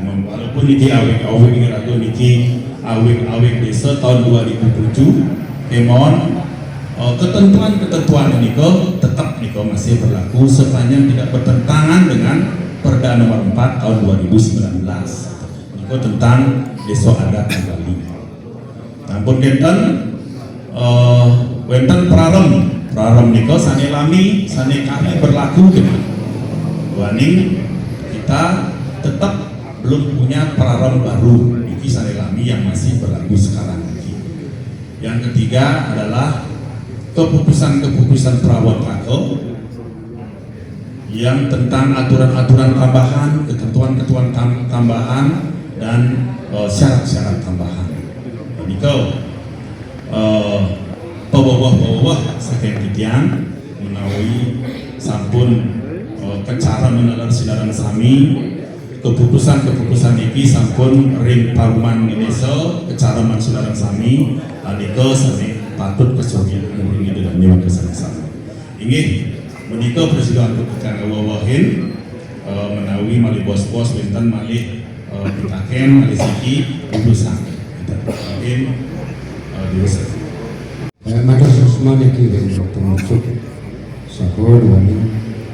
walaupun niki awik-awik iraga niki awik-awik desa tahun 2007 kemon ketentuan niko tetap niko masih berlaku sepanjang tidak bertentangan dengan Perda nomor 4 tahun 2019 niko tentang desa adat kembali. Namun wonten prarem niko sanelami sanekari berlaku dengan waning kita tetap belum punya prarem baru niki sanelami yang masih berlaku sekarang ini. Yang ketiga adalah keputusan Prawatako yang tentang aturan-aturan tambahan, ketentuan-ketentuan tambahan dan syarat-syarat tambahan. Niko pebawah saking titian menawi sampun kecara menalar sidaran sami keputusan ini sampun ring paruman Indonesia kecara mansudaran sami adiko sami patut kesogian ini dalam nyawa kesana-sana. Ini menikah presiden ketika wawahin menawi mali bos-bos bintan mali pitaken mali siki urusan mungkin diurus. Matur susma niki termasuk sampun wani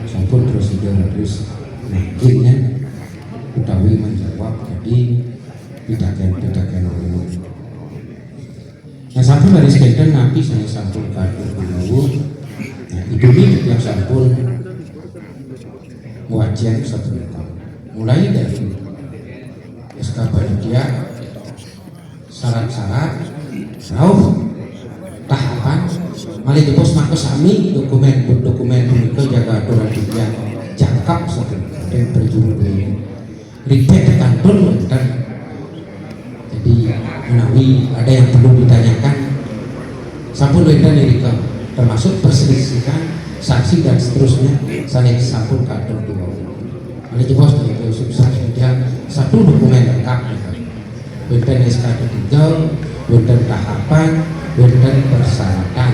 sampun prosedur harus nantinya utawi menjawab jadi pitaken dulu. Nah sampun dari sekian nabi saya sampun kadur dulu. Nah itu nih yang sampun wajian 1 tahun. Mulai dari SK Panitia, syarat-syarat, tahapan, mali dipos makos sami dokumen itu jaga aturan dia jangkap 1 tahun dan berjumlah ini. Ribet kantor dan jadi menawi ada yang perlu ditanyakan sampun wenda nirika termasuk perselisihan saksi dan seterusnya saya sampun kantor dua ada jebos dari susah dia 1 dokumen lengkap wenda SK ditinggal wenda tahapan wenda persyaratan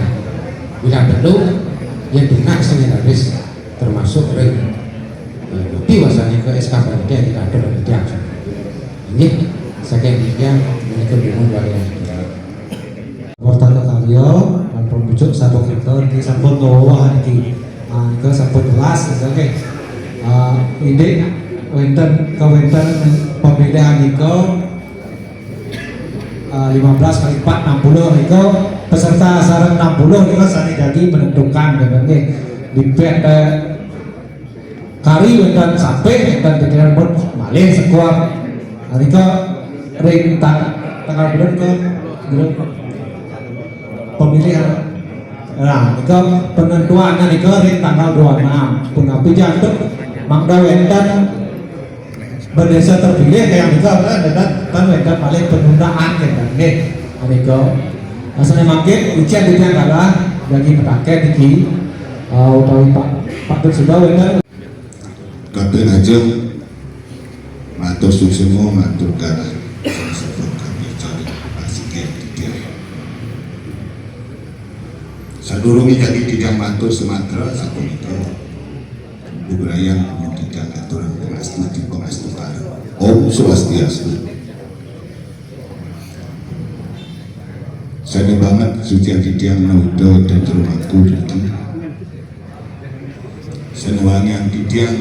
bila perlu yang benar seminaris termasuk biasanya ke SK Panitia di kantor Panitia ini saya media mereka bingung varian Warta karya dan pembujuk sabuk itu di sampun bawah di ke sampun jelas oke ini wenten pemilihan itu 15 kali 4 60 itu peserta sarang 60 itu sani jadi menentukan berbagai di kari wenten sampai wenten pikiran pun malih sekuat hari ke ring tanggal bulan ke pemilihan. Nah, itu penentuannya nih ke ring tanggal 26. Pengapi jantung mangda wenten berdesa terpilih yang itu adalah dan wenten paling penundaan kan. Nih, itu asalnya makin ujian di kalah bagi petaken iki utawi Pak sudah wenten kabeh aja matur suksemo matur kalah sebab kami cari pasiken dia sadurunge jadi tidak matur Sumatera satu itu budaya tidak aturan pengastu di pengastu bareng Om Swastiastu. Saya banget suci adidiang naudo dan rumahku dadi senuangi adidiang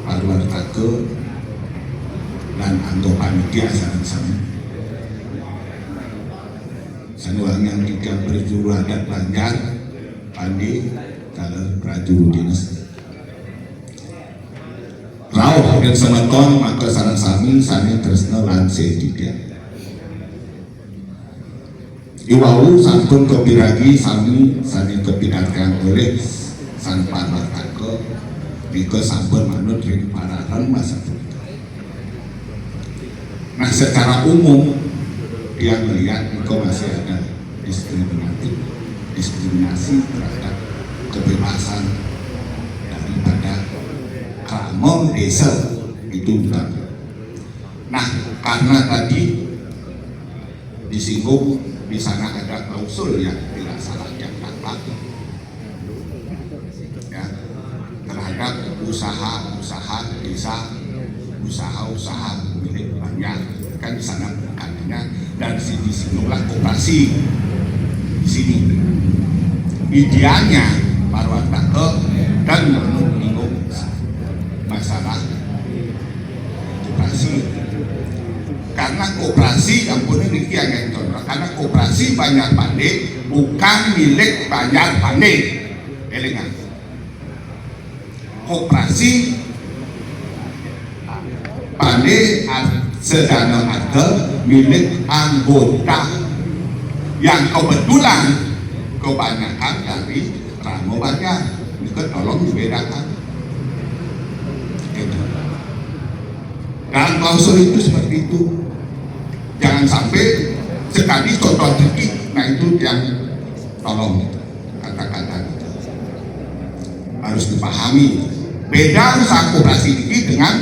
Arwar Tako dan anggota panitia sama-sama. Orang yang tidak berjuru adat Banjar, Pandi, kalau prajuru dinas. Rauh dan semeton maka sarang sami tresna lan tidak. Iwau santun kepiragi sami kepiratkan oleh sang parwartaka mika sampun manut ring pararan masa punika. Nah, secara umum dia melihat engkau masih ada diskriminasi terhadap kebebasan daripada klamong desa itu bukan. Nah, karena tadi disinggung di sana ada klausul yang tidak salah yang kata ya, terhadap usaha-usaha desa, usaha-usaha milik banyak kan di sana bukannya, dan disinggunglah koperasi di sini. Idealnya parwataka dan menyinggung masalah koperasi, karena koperasi ampun ini yang contoh, karena koperasi Banjar Pande bukan milik Banjar Pande. Elingan koperasi Pande sedang ada milik anggota yang kebetulan kebanyakan dari Ramo Banjar. Ini tolong dibedakan. Dan klausul itu seperti itu. Jangan sampai sekali contoh dikit, nah itu yang tolong kata-kata harus dipahami. Beda usaha koperasi ini dengan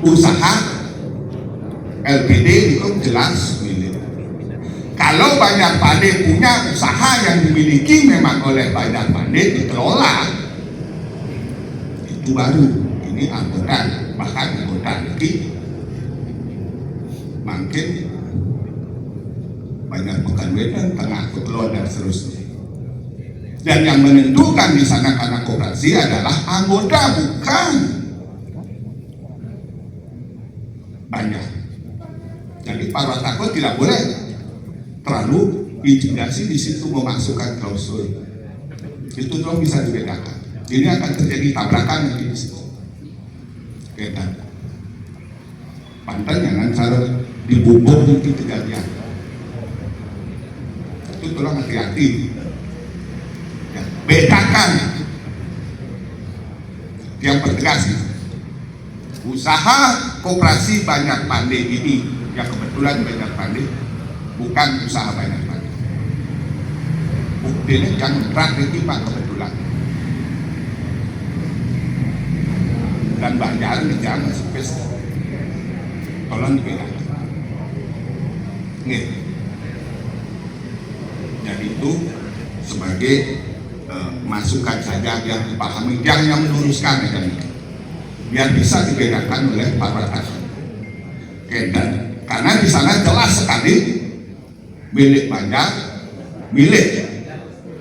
usaha LPD itu jelas milik. Kalau Banjar Pande punya usaha yang dimiliki memang oleh Banjar Pande dikelola, itu baru ini anggota, bahkan anggota lagi makin banyak pekan wedan tengah keluar dan seterusnya. Dan yang menentukan di sana karena koperasi adalah anggota, bukan banyak. Jadi parwataka tidak boleh terlalu intimidasi di situ memasukkan klausul. Itu dong bisa dibedakan. Ini akan terjadi tabrakan di situ. Dan pantai jangan cara dibubuk itu kejadian. Itu tolong hati-hati. Ya, bedakan. Yang pertegas usaha koperasi Banjar Pande ini yang kebetulan Banjar Pande bukan usaha Banjar Pande. Buktinya yang terakhir Pak kebetulan. Dan Banjar jangan spesies. Tolong dibedakan. Nih. Jadi itu sebagai masukan saja yang dipahami, yang meluruskan ya, biar bisa dibedakan oleh parwataka. Dan karena di sana jelas sekali milik Banjar, milik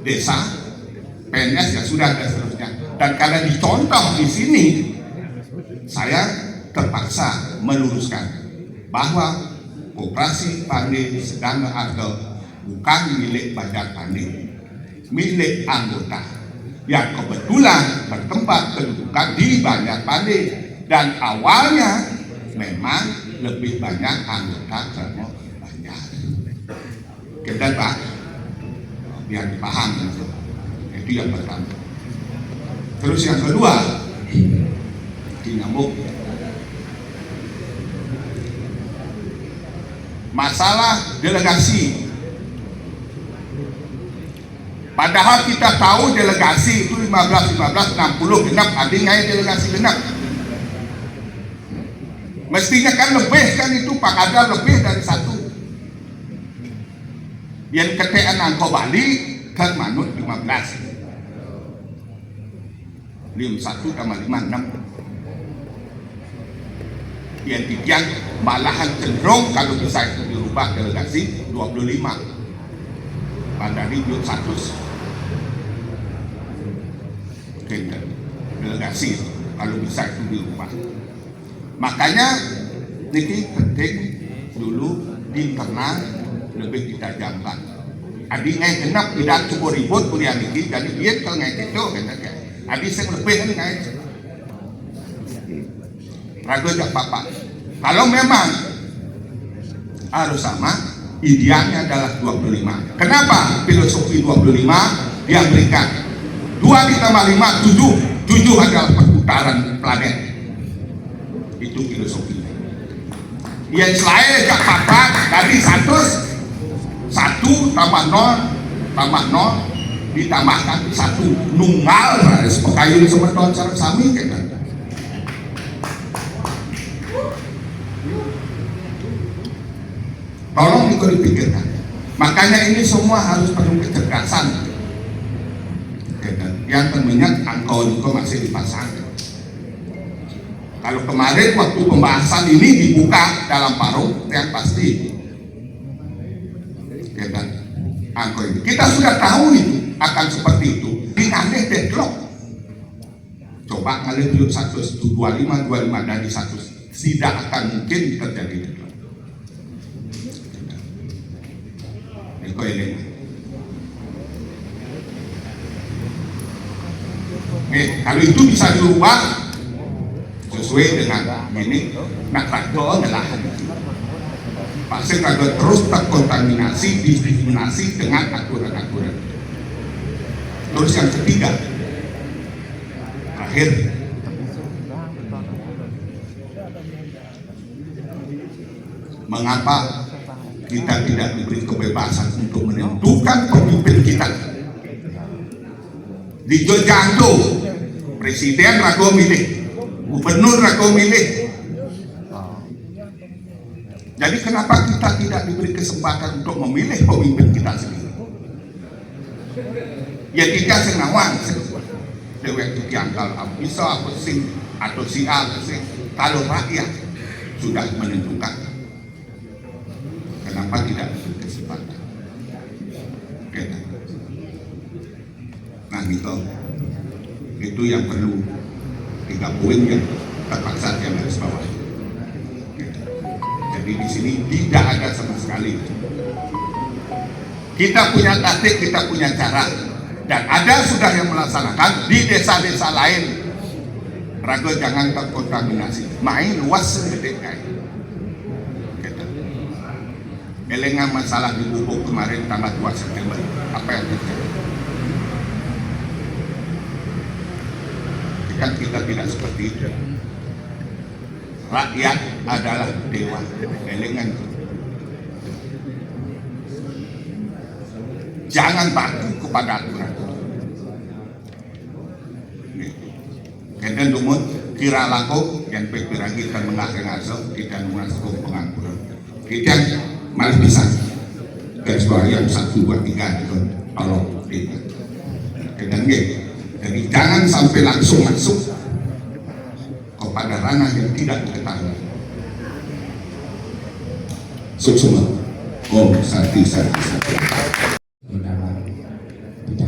desa, PNS yang sudah dan seterusnya. Dan karena dicontoh di sini, saya terpaksa meluruskan bahwa koperasi Pande sedang atau bukan milik Banjar Pande, milik anggota yang kebetulan bertempat kedudukan di Banjar Pande, dan awalnya memang lebih banyak anggota Ramo Banjar. Kita Pak, biar dipahami. Itu yang pertama. Terus yang kedua, dinamuk masalah delegasi. Padahal kita tahu delegasi itu 15-60 genap, artinya delegasi genap. Mestinya kan lebih kan itu Pak, ada lebih dari satu. Yang ketean angko Bali kan manut 15. 51 tambah 56. Yang tiga malahan cenderung kalau bisa itu dirubah delegasi 25. Pada ribu 100. Delegasi kalau bisa itu dirubah. Makanya Niki penting dulu di internal lebih ditajamkan. Adi ngai genap tidak cukup ribut kuliah niki, jadi dia kalau ngai itu kan ya. Adi saya lebih ngai. Ragu jak papa. Kalau memang harus sama, idealnya adalah 25. Kenapa filosofi 25 dia berikan 2 ditambah 5 7. 7 adalah perputaran planet. Itu filosofinya. Yang selain jak papa dari 1 tambah 0 ditambahkan 1 nunggal sepekayun semeton sareng sami kan. Tolong itu dipikirkan. Makanya ini semua harus penuh kecerdasan. Yang terminyak angkau juga masih dipasang. Kalau kemarin waktu pembahasan ini dibuka dalam paruh, yang pasti ya kan, angkau ini kita sudah tahu itu akan seperti itu. Dingannya deadlock. Coba kalian dulu 125 dari 100 tidak akan mungkin terjadi deadlock. Kalau itu bisa dirubah sesuai dengan ini, nak rakyat adalah pasti rakyat terus terkontaminasi, diskriminasi dengan aturan-aturan. Terus yang ketiga, terakhir, mengapa kita tidak diberi kebebasan untuk menentukan pemimpin kita? Di Jogjanto, presiden ragu milih, gubernur ragu milih. Jadi kenapa kita tidak diberi kesempatan untuk memilih pemimpin kita sendiri? Ya kita senawang, dewek yang kalau bisa aku sing atau si A sing, kalau rakyat sudah menentukan, kenapa tidak diberi kesempatan? Nah itu yang perlu 3 poin yang terpaksa yang harus bawah. Jadi di sini tidak ada sama sekali. Kita punya taktik, kita punya cara, dan ada sudah yang melaksanakan di desa-desa lain. Ragu jangan terkontaminasi. Main luas segede kayak. Elengan masalah di Bubuk kemarin tanggal 2 September. Apa yang terjadi? Kan kita tidak seperti itu. Rakyat adalah dewa. Elengan. Jangan patuh kepada aturan. Kemudian dumut kira laku yang pepiragi dan mengaso kita mengaso pengangguran. Kita malah bisa. Dan sebagian 1, 2, 3 itu kalau tidak. Kemudian jadi jangan sampai langsung masuk kepada ranah yang tidak diketahui. Suksuma, Om Sati.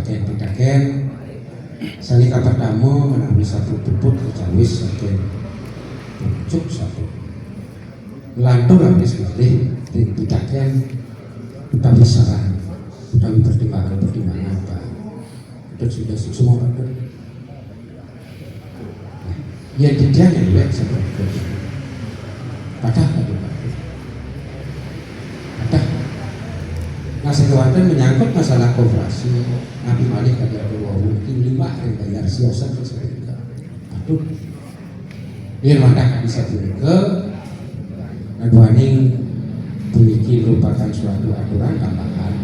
Pitaken, salika pertama menambil 1 puput kecawis sampai pucuk 1. Lantung habis balik, pitaken utawi saran, utawi pertimbangan apa. Dan sudah semua ada. Ya tidak yang baik seperti itu. Patah. Nah sekarang menyangkut masalah koperasi. Nabi Malik ada mungkin 5 yang bayar siasat seperti itu. Aduh, dia mandak bisa ke. Naduaning memiliki merupakan suatu aturan tambahan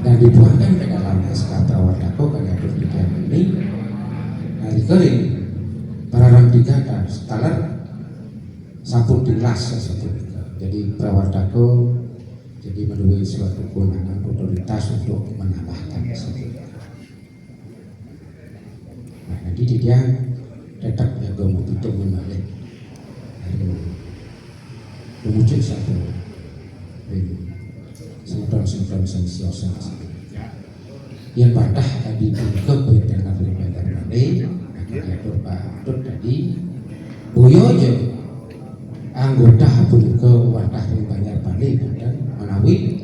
dan dibuatkan ke dalam SK Prawardhaka karena berpikir ini hari kering para orang 3 dan skala sampun dilas jadi Prawardhaka jadi melalui suatu kewenangan otoritas untuk menambahkan nah nanti dia tetap jaga itu membalik memujuk satu semedon sensiosa yang patah tadi ke dengan berbeda balik akhirnya Pak tadi boyo aja anggota punika wadah ing Banjar Bali dan menawi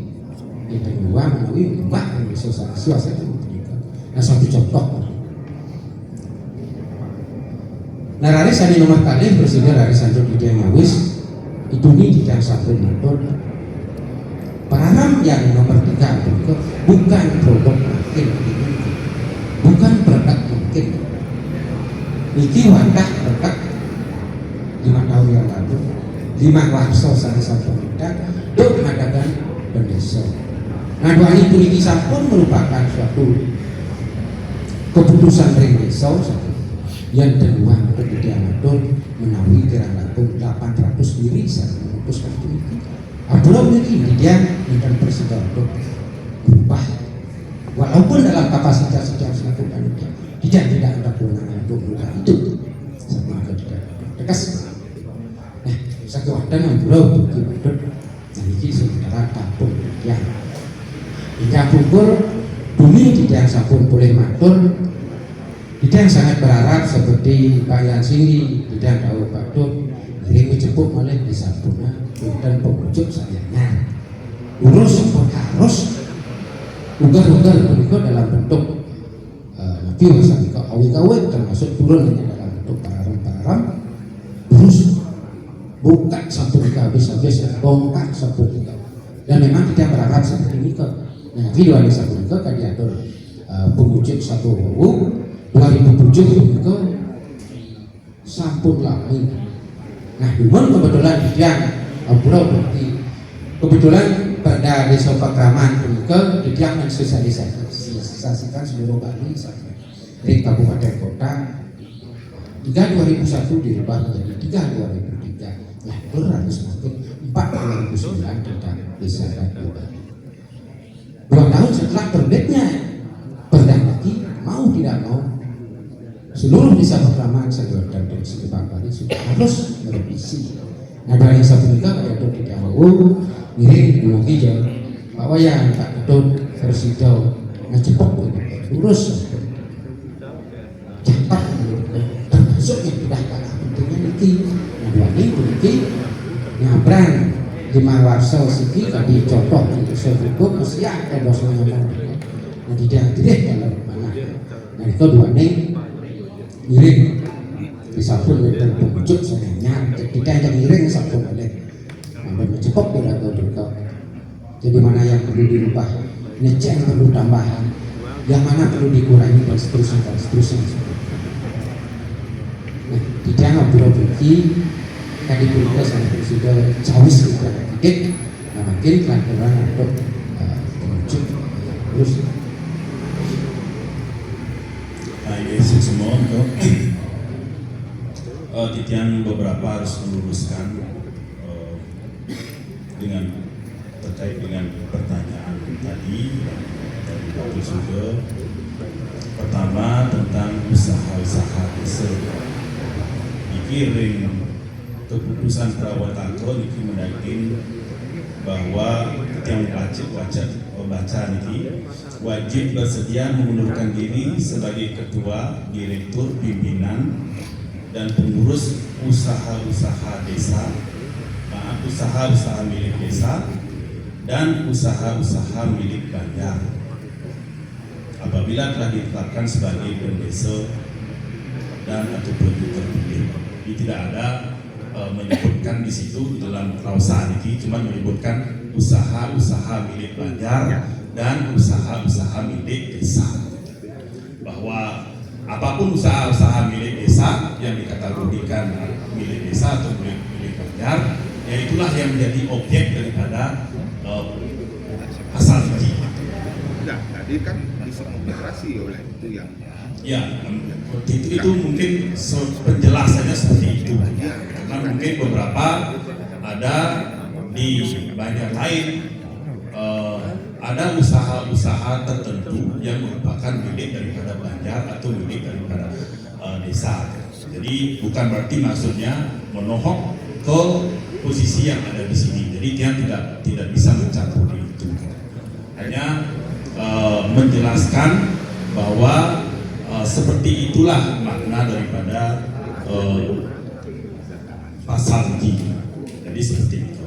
itu dua menawi mbak sosialisasi asal punika. Nah satu contoh. Nah hari sani nomor kali Presiden hari Sanjo Widya Ngawis itu nih tidak satu motor. Paraham yang nomor 3 itu bukan produk mungkin, bukan produk mungkin. Iki wadah produk 5 tahun yang lalu 5 warso salah satu kita dok mengadakan pendesa. Nah dua itu ini sampun merupakan suatu keputusan ring desa yang kedua kemudian menawi kira-kira 800 diri saya memutuskan itu. Apalagi ini dia bukan presiden untuk berubah, walaupun dalam kapasitas yang dilakukan dia tidak ada kewenangan untuk berubah itu sama tidak tegas. Nah, satu waktu yang pulau begitu, jadi sementara kampung ya, hingga pukul bumi tidak sapun boleh matur, tidak sangat berharap seperti Pak Yansini tidak tahu patut. Ini menjemput oleh desa Puna dan pengunjung sayangnya urus pun harus ugal-ugal berikut dalam bentuk nabi wasabika awik-awik termasuk turun dalam bentuk pararam urus buka satu tiga habis-habis bongkar satu tiga dan memang tidak berharap seperti ini kok. Nah video ada satu tiga kan diatur pengunjung satu 2007 itu sampun lami. Nah, namun kebetulan dia pulau berarti kebetulan pada desa Pakraman juga dia mensosialisasikan seluruh Bali dari kabupaten kota 3 2001 dirubah menjadi 3 2003. Nah, itu harus masuk 4 2009 kita bisa Bali. 2 tahun setelah terbitnya Perda lagi mau tidak mau seluruh desa Pakraman dan desa Bali sudah harus merevisi. Nah dari satu nikah kayak itu tidak mau miring Gunung Hijau Pak Wayan Pak Ketut versi Jawa nah cepat urus cepat termasuk yang tidak kalah pentingnya niki. Nah dua ini nyabran 5 warso siki tadi contoh untuk sebut mesti ada dosanya nah tidak dalam mana. Nah itu dua ini miring disapun dan pengunjung sayangnya kita yang miring sapun oleh mencepat tidak tahu jadi mana yang perlu dirubah ngecek yang perlu tambahan yang mana perlu dikurangi dan seterusnya. Nah tidak ngobrol begini tadi kita sampai sudah jauh sedikit nah makin pelan-pelan untuk pengunjung terus semua untuk titian beberapa harus meluruskan dengan terkait dengan pertanyaan tadi dari Bapak juga. Pertama tentang usaha-usaha desa. Iki ring keputusan Prawatako iki mendaging bahwa yang baca niki wajib bersedia mengundurkan diri sebagai ketua, direktur, pimpinan dan pengurus usaha-usaha desa, usaha-usaha milik desa dan usaha-usaha milik Banjar apabila telah ditetapkan sebagai pendesa dan ataupun terpilih. Ini tidak ada menyebutkan di situ dalam klausa ini, cuma menyebutkan usaha-usaha milik Banjar dan usaha-usaha milik desa. Bahwa apapun usaha-usaha milik desa yang dikategorikan milik desa atau milik Banjar, ya itulah yang menjadi objek daripada asal izin. Enggak, tadi kan disemutirasi oleh itu yang ya, itu mungkin penjelasannya seperti itu. Karena mungkin beberapa ada di banyak lain ada usaha-usaha tertentu yang merupakan milik daripada Banjar atau milik daripada desa. Jadi bukan berarti maksudnya menohok ke posisi yang ada di sini. Jadi dia tidak bisa mencampuri itu. Hanya menjelaskan bahwa seperti itulah makna daripada pasal ini. Jadi seperti itu.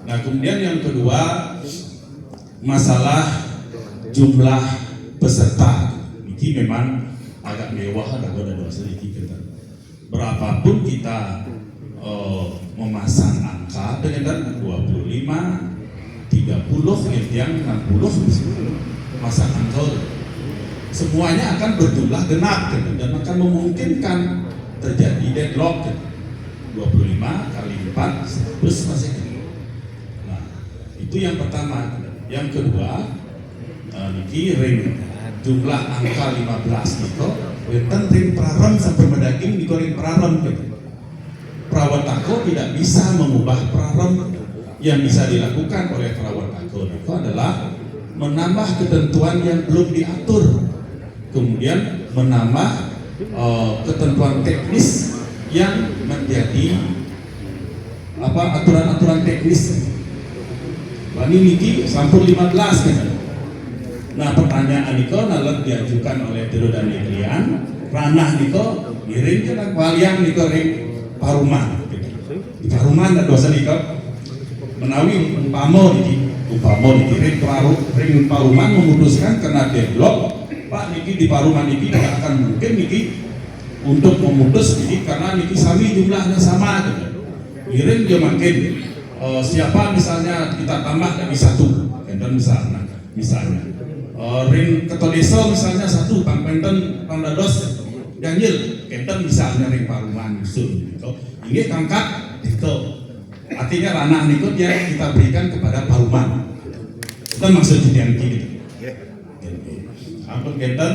Nah kemudian yang kedua masalah jumlah peserta. Ini memang agak mewah ada dosa sedikit. Berapapun kita memasang angka dengan 25, 30, yang 60 masang angka, semuanya akan berjumlah genap dan akan memungkinkan terjadi deadlock 25 kali 4 plus masih. Nah itu yang pertama. Yang kedua niki ring jumlah angka 15 niko wonten ring praram sampai mendaging niko ring praram gitu. Prawatako tidak bisa mengubah praram. Yang bisa dilakukan oleh prawatako itu adalah menambah ketentuan yang belum diatur, kemudian menambah ketentuan teknis yang menjadi aturan-aturan teknis. Ini niki sampul 15 kan. Nah pertanyaan niko nalar diajukan oleh Tero dan Iklian ranah niko miring ke walian niko ring paruman. Di paruman ada dosa niko menawi umpama niki ring paruman memutuskan kena deadlock, Pak niki di paruman niki tidak akan mungkin niki untuk memutus niki karena niki sami jumlahnya sama gitu. Miring dia makin siapa misalnya kita tambah dari satu, dan misalnya ring ketua desa misalnya satu, Bang Penten, Bang Dados, ganjil, kenten misalnya ring paruman usul gitu. Ini kangkat itu. Artinya ranah niku dia kita berikan kepada paruman. Itu maksud yang gitu. Ampun kenten.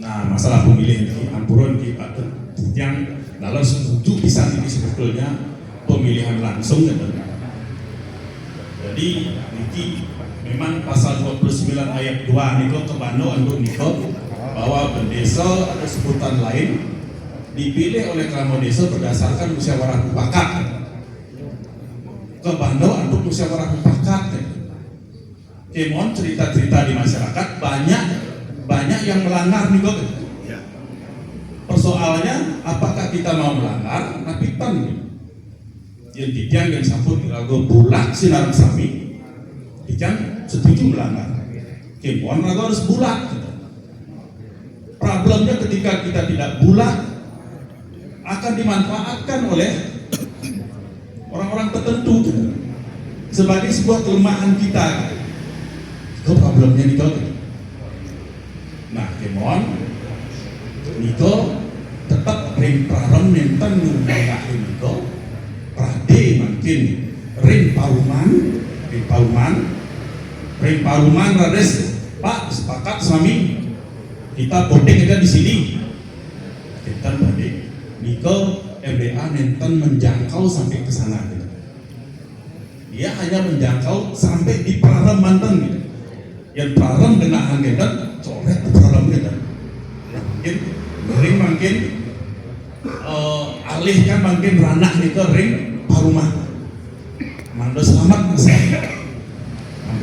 Nah masalah pemilihan di ampuron di yang dalam setuju bisa ini sebetulnya pemilihan langsung gitu. Jadi niki memang pasal 29 ayat 2 niko kebano untuk niko bahwa bendesa ada sebutan lain dipilih oleh Kramo Desa berdasarkan musyawarah mufakat. Kebano untuk musyawarah mufakat. Kemon cerita-cerita di masyarakat banyak yang melanggar niko. Persoalannya apakah kita mau melanggar? Tapi yang dijang yang sampun dirago bulat sinar sami, dijang setuju melanggar. Kemon rago harus bulat. Problemnya ketika kita tidak bulat akan dimanfaatkan oleh orang-orang tertentu gitu, sebagai sebuah kelemahan kita. Itu problemnya nih kau. Nah, kemon niko tetap ring praram nenten nunggah niko prade makin ring paruman rades Pak sepakat suami kita boarding aja di sini. Kita boarding. Niko MBA nenten menjangkau sampai ke sana. Dia hanya menjangkau sampai di Praram Banten. Yang Praram dengan Hanggedan coret Praram Hanggedan. Mungkin ring makin alihkan makin ranah niko ring Paruman. Mando selamat saya.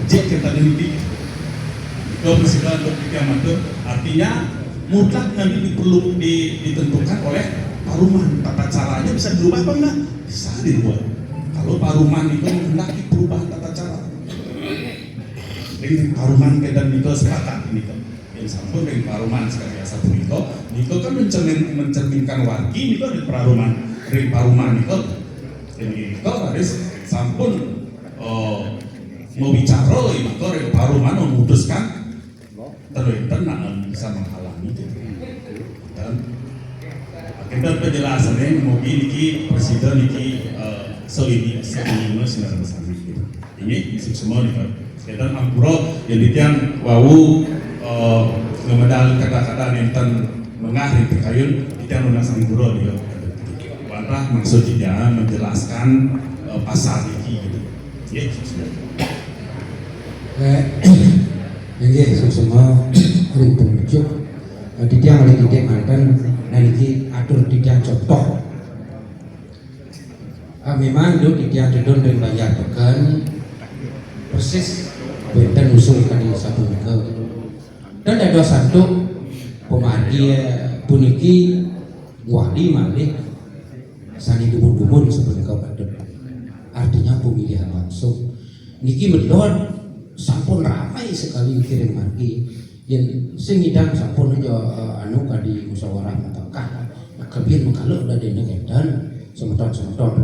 Jik kita ini kalau misalnya untuk kiamat artinya mutlak nanti perlu ditentukan oleh paruman. Tata caranya bisa berubah apa enggak? Bisa dibuat. Kalau paruman itu menghendaki perubahan tata cara. Ring paruman dan niko sepakat niko. Yang sampun ring paruman sekali satu niko kan mencerminkan wargi niko di paruman. Ring paruman niko. Jadi niko harus sampun mau bicara niko ring paruman memutuskan tenang bisa menghalangi itu. Dan kita penjelasannya mungkin niki presiden niki ini sinar bersama ini semua nih kan. Dan ampuro yang ditiang wau ngemedal kata-kata nenten mengakhiri terkayun ditiang undang sampuro dia. Warah maksud dia menjelaskan pasal niki gitu. Ya sudah. Nggih semua rumpun ujuk ditiang oleh titik mantan dan ini atur ditiang contoh memang itu ditiang jedon dan bayar pekan persis benten usulkan di satu minggu dan ada satu pemadi puniki wali malik sani dumun-dumun seperti kau patut. Artinya pemilihan langsung. Niki medon sampun ramai sekali kirim margi. Yang sengidang sampun aja anu kadi musyawarah mufakat. Kelebihan mengkalau udah dene kedan semeton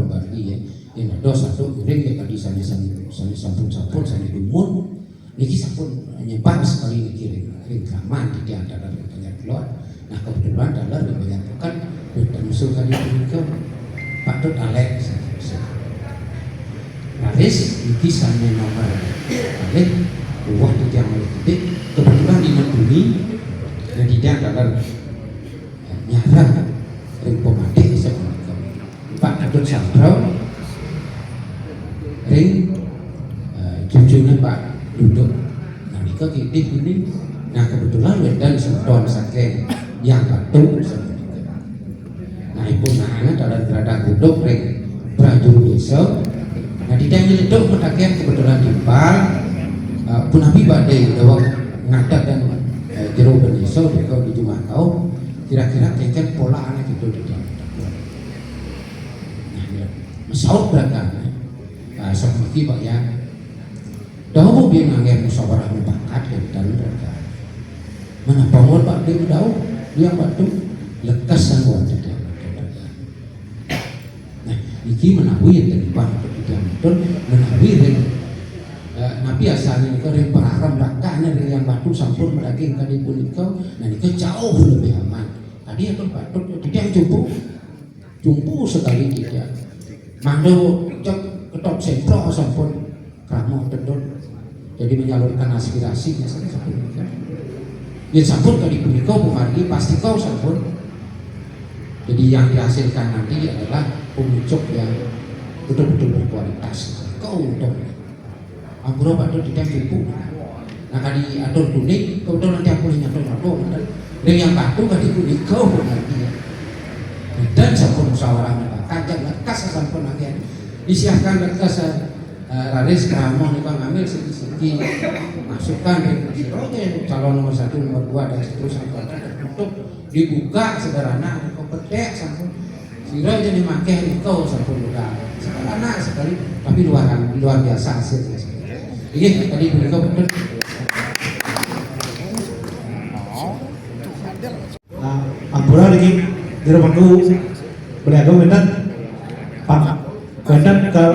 margi ya. Yang ada satu kirim ya kadi sani sampun sani dumun. Niki sampun nyebar sekali kirim. Ringkaman di antara banyak keluar. Nah kebetulan dalam banyak bukan musuh kali itu Pak Dut Alex. Alex ini sana nomor Alex buah di tiang politik kebetulan di negeri dan tidak dalam nyarang ring pematik sebenarnya Pak Dut Sandro ring cucunya Pak Duduk. Nah ini ini. Nah kebetulan wedan seton saking yang batu sebenarnya. Nah ibu nahana dalam berada duduk ring prajuru desa. Nah di dalam ledok mutakian kebetulan dimpal punapi badai dawang ngadat dan jero desa deko di rumah kau kira-kira kengken pola anak itu di dalam. Nah masaud beragam. Seperti Pak ya. Dahulu dia ngangger musyawarah mufakat dan beragam. Mana bangun Pak dia tahu dia waktu lekas sanggup tidak. Nah, iki menawi yang terlibat tidak betul menawi yang nabi asalnya itu yang peraram rakanya dari yang batu sampun mendaging kali punika, nah ini jauh lebih aman. Tadi itu batu tidak jumpu sekali tidak. Mando cek ketok sentro sampun kamu betul. Jadi menyalurkan aspirasinya sampun. Ya sampun kali punika pemargi pasti kau sampun. Jadi yang dihasilkan nanti adalah pemucuk yang betul-betul berkualitas. Kau untuk Ampura Pak Dut tidak cukup. Nah kali atur kuning, kau tahu nanti aku nyatu. Dan yang batu kali kuning kau pemargi. Dan sampun musyawarah mufakat lekas sampun nanti disiapkan lekas Raris Kramon itu ngambil segi masukkan di calon nomor 1, nomor 2 dan seterusnya untuk dibuka sederhana kompeten sampun sira jadi makai itu sampun udah sederhana sekali tapi luar biasa hasilnya. Ini tadi beliau betul. Ampura lagi di rumahku beliau benar Pak benar ke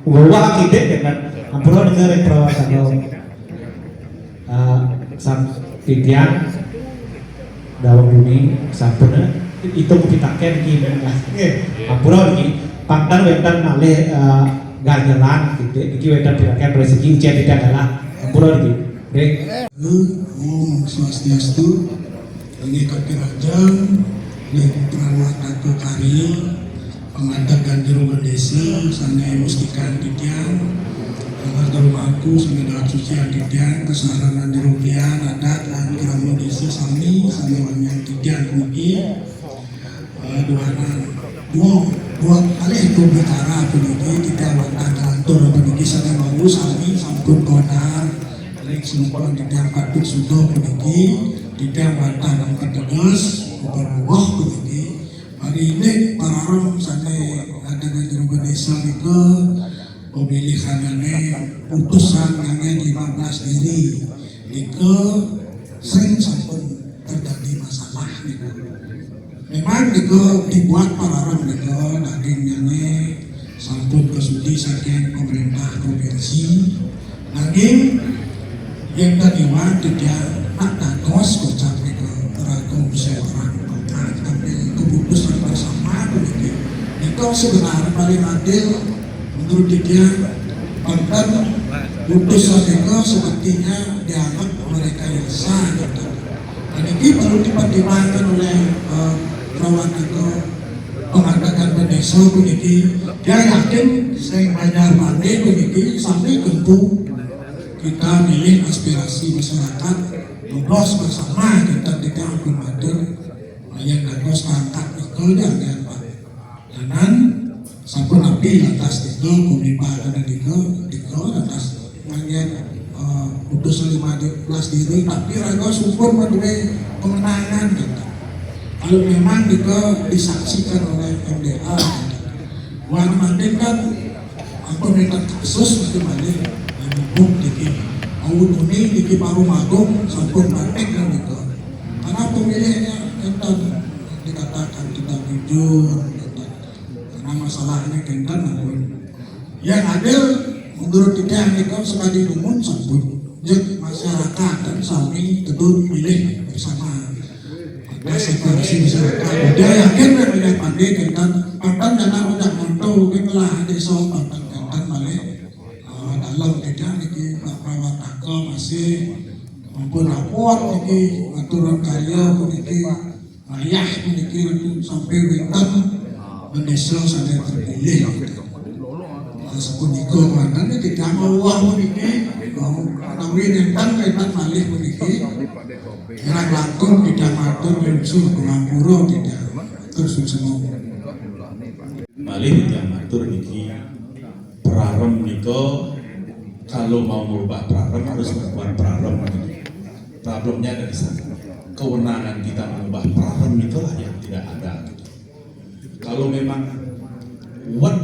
Uwa kita dengan Ampura negara perawatan sang titian dalam bumi sampun itu kupitaken gini Ampura lagi pangtan wetan malih ganjalan gitu iki wetan pitaken rezeki ujian tidak adalah Ampura lagi Om Swastiastu ini Kakirajang ini perawat aku kari pengadakan jero desa sana mustikan titian agar rumahku sana dalam suci titian kesaranan jero pian adat dan keramu desa sami wanyan titian mungkin dua kali itu bicara peniki kita wantah kantor peniki sana baru sami sampun konar rek semua titian patut sudah peniki titian wantah dan ketegas berbuah peniki. Hari ini para orang sana ada di desa itu pemilihannya putusan yang 15 diri itu sering sampun terjadi masalah itu. Memang itu dibuat para orang itu dagingnya sampun kesudi saking pemerintah provinsi. Lagi yang tadi waktu dia tak kos kocak itu teragum seorang keputusan bersama begitu. Itu sebenarnya paling adil menurut dia. Bahkan putusan itu sepertinya dianggap mereka yang sah gitu. Dan ini perlu dipertimbangkan oleh perawat itu mengatakan desa begitu. Dia yakin saya banyak pandai begitu sampai tentu kita milih aspirasi masyarakat ngobrol bersama kita tidak akomodir yang harus angkat itu dan Pak. Dan sampun api atas itu kumipa dan itu atas banyak putus 15 diri tapi raga syukur mengenai kemenangan kita. kalau memang juga disaksikan oleh MDA warna mandeng kan pemerintah kasus mesti balik hukum dikit awun ini dikit baru magung sampun mandeng kan itu karena pemilihnya enten dikatakan tidak jujur enten. Karena masalahnya enten yang adil menurut kita itu sekali dumun sampun masyarakat dan sami tentu pilih bersama separasi masyarakat. Dia yakin mereka pandai tentang pantan dan orang mantu kemelah desa pantan tentang balik dalam tidak lagi perawat aku masih maupun rapor lagi aturan karya memiliki ayah memiliki sampai wetan mendesa sampai terpilih. Sepun ikut mantan tidak mau uang memiliki tapi tentang wetan balik memiliki Gerak langkung tidak matur bensuh pengapura tidak terus semua. Malih yang matur niki prarem niko kalau mau merubah prarem harus membuat prarem. Problemnya dari sana. Kewenangan kita mengubah prarem itulah yang tidak ada. Kalau memang wat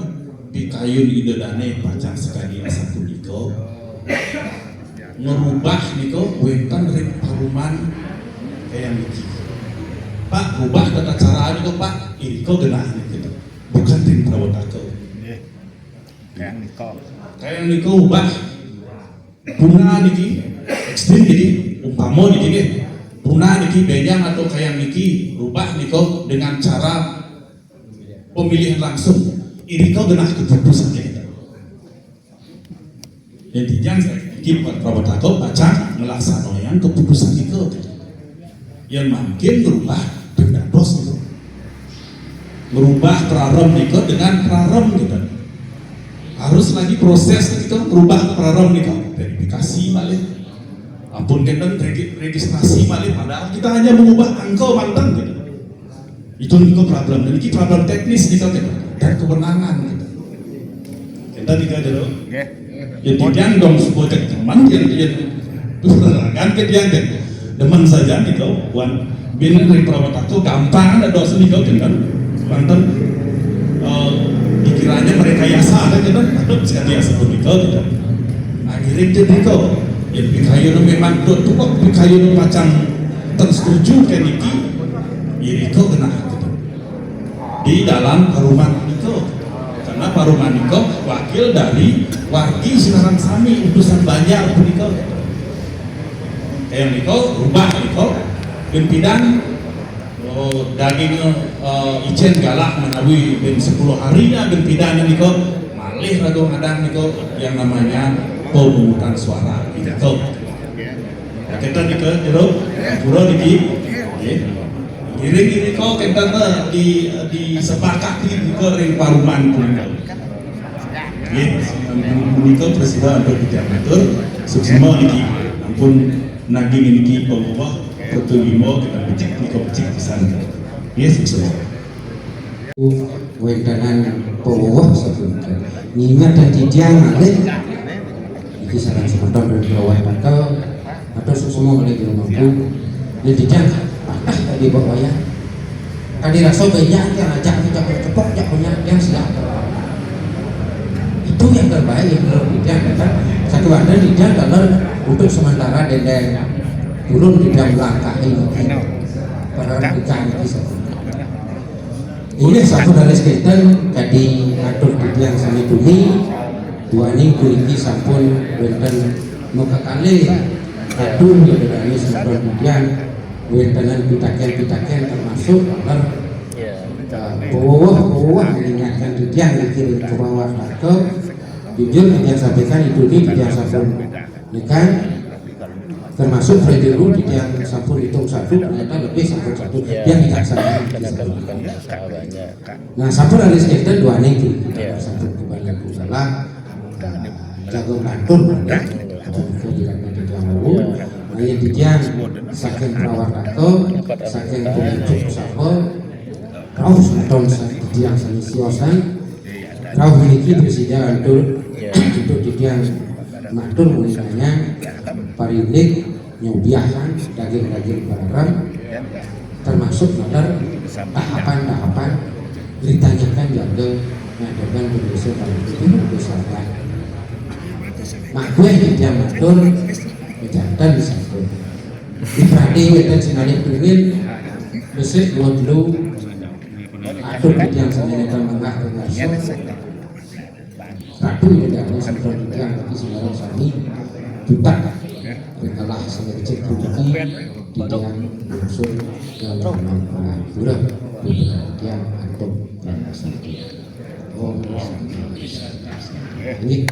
pikayun idedane pacang sekali satu niko merubah niko wentan ring paruman kayak niki Pak rubah tata cara niko Pak niko genah gitu bukan ring prawatako kayak niko ubah punah niki ekstrim jadi umpamo niki punah niki benyang atau kayak niki rubah niko dengan cara pemilihan langsung niko genah keputusan kita intinya kita prawatako baca melaksanakan keputusan itu yang makin berubah dengan dos itu merubah prarem itu dengan prarem gitu harus lagi proses itu merubah prarem itu verifikasi balik ampun kita registrasi balik padahal kita hanya mengubah angka mantan gitu itu problem dan ini problem teknis gitu dan kewenangan gitu kita tidak ada jadi jangan dong sebuah teman yang kan kejadian demen saja nih kau wan bin dari perawat itu gampang ada dosen nih kau kan mantan dikiranya mereka yasa ada kan atau sekali yasa pun kau tidak akhirnya jadi kau yang pikayun memang tuh kok pikayun macam tersetuju kan iki ini kau kena di dalam perumahan itu karena Paruman Niko wakil dari wargi Sinaran Sami utusan Banjar Niko kayak Niko rubah Niko pimpinan daging icen galak menawi ben 10 harinya pimpinan Niko malih ragu ada Niko yang namanya pemungutan suara Niko kita Niko jeruk pura Niki Giring kok kita disepakati ke ring Paruman itu presiden untuk tidak atur semua ini ampun naging ini bahwa pertulimo kita becik di sana yes sukses wendanan powah sebelumnya nyimat dan didiang malih iki saran sementon dan lawan atau semua oleh mampu dan didiang di bawahnya kali rasa banyak yang ajak kita bercepok jak punya yang sedang itu yang terbaik yang belum tidak kan satu ada tidak kalau untuk sementara dendeng turun di dalam langkah ini para kita ini satu dari sekitar jadi atur yang sami bumi dua ini kuliki sampun benten muka kali atur dari sampun kemudian wentenan pitaken termasuk bawah mengingatkan dia dikirim ke bawah atau jujur yang sampaikan itu yang sampun kan termasuk Freddy Ru yang sampun hitung satu ternyata lebih sampun satu yang tidak sampun nah sampun ada sekitar dua nih sampun kebanyakan salah jago kantor ayat didian saking perawat atau saking pengunjuk sapo rauh seton didian sami siosan rauh memiliki presiden untuk didian matur mengenanya parindik nyobiahan daging barang termasuk pada tahapan-tahapan ditanyakan jaga mengadakan berusaha paling penting berusaha mak gue tidak matur kejahatan bisa pun diperhati wetan sinari pengen besok dulu atau yang sebenarnya menggak pengasih ratu tidak ada sebenarnya yang tapi sebenarnya sami jutak berkalah sebagai cek bukti di yang unsur dalam pengaturan yang antum dan asal. Oh, ini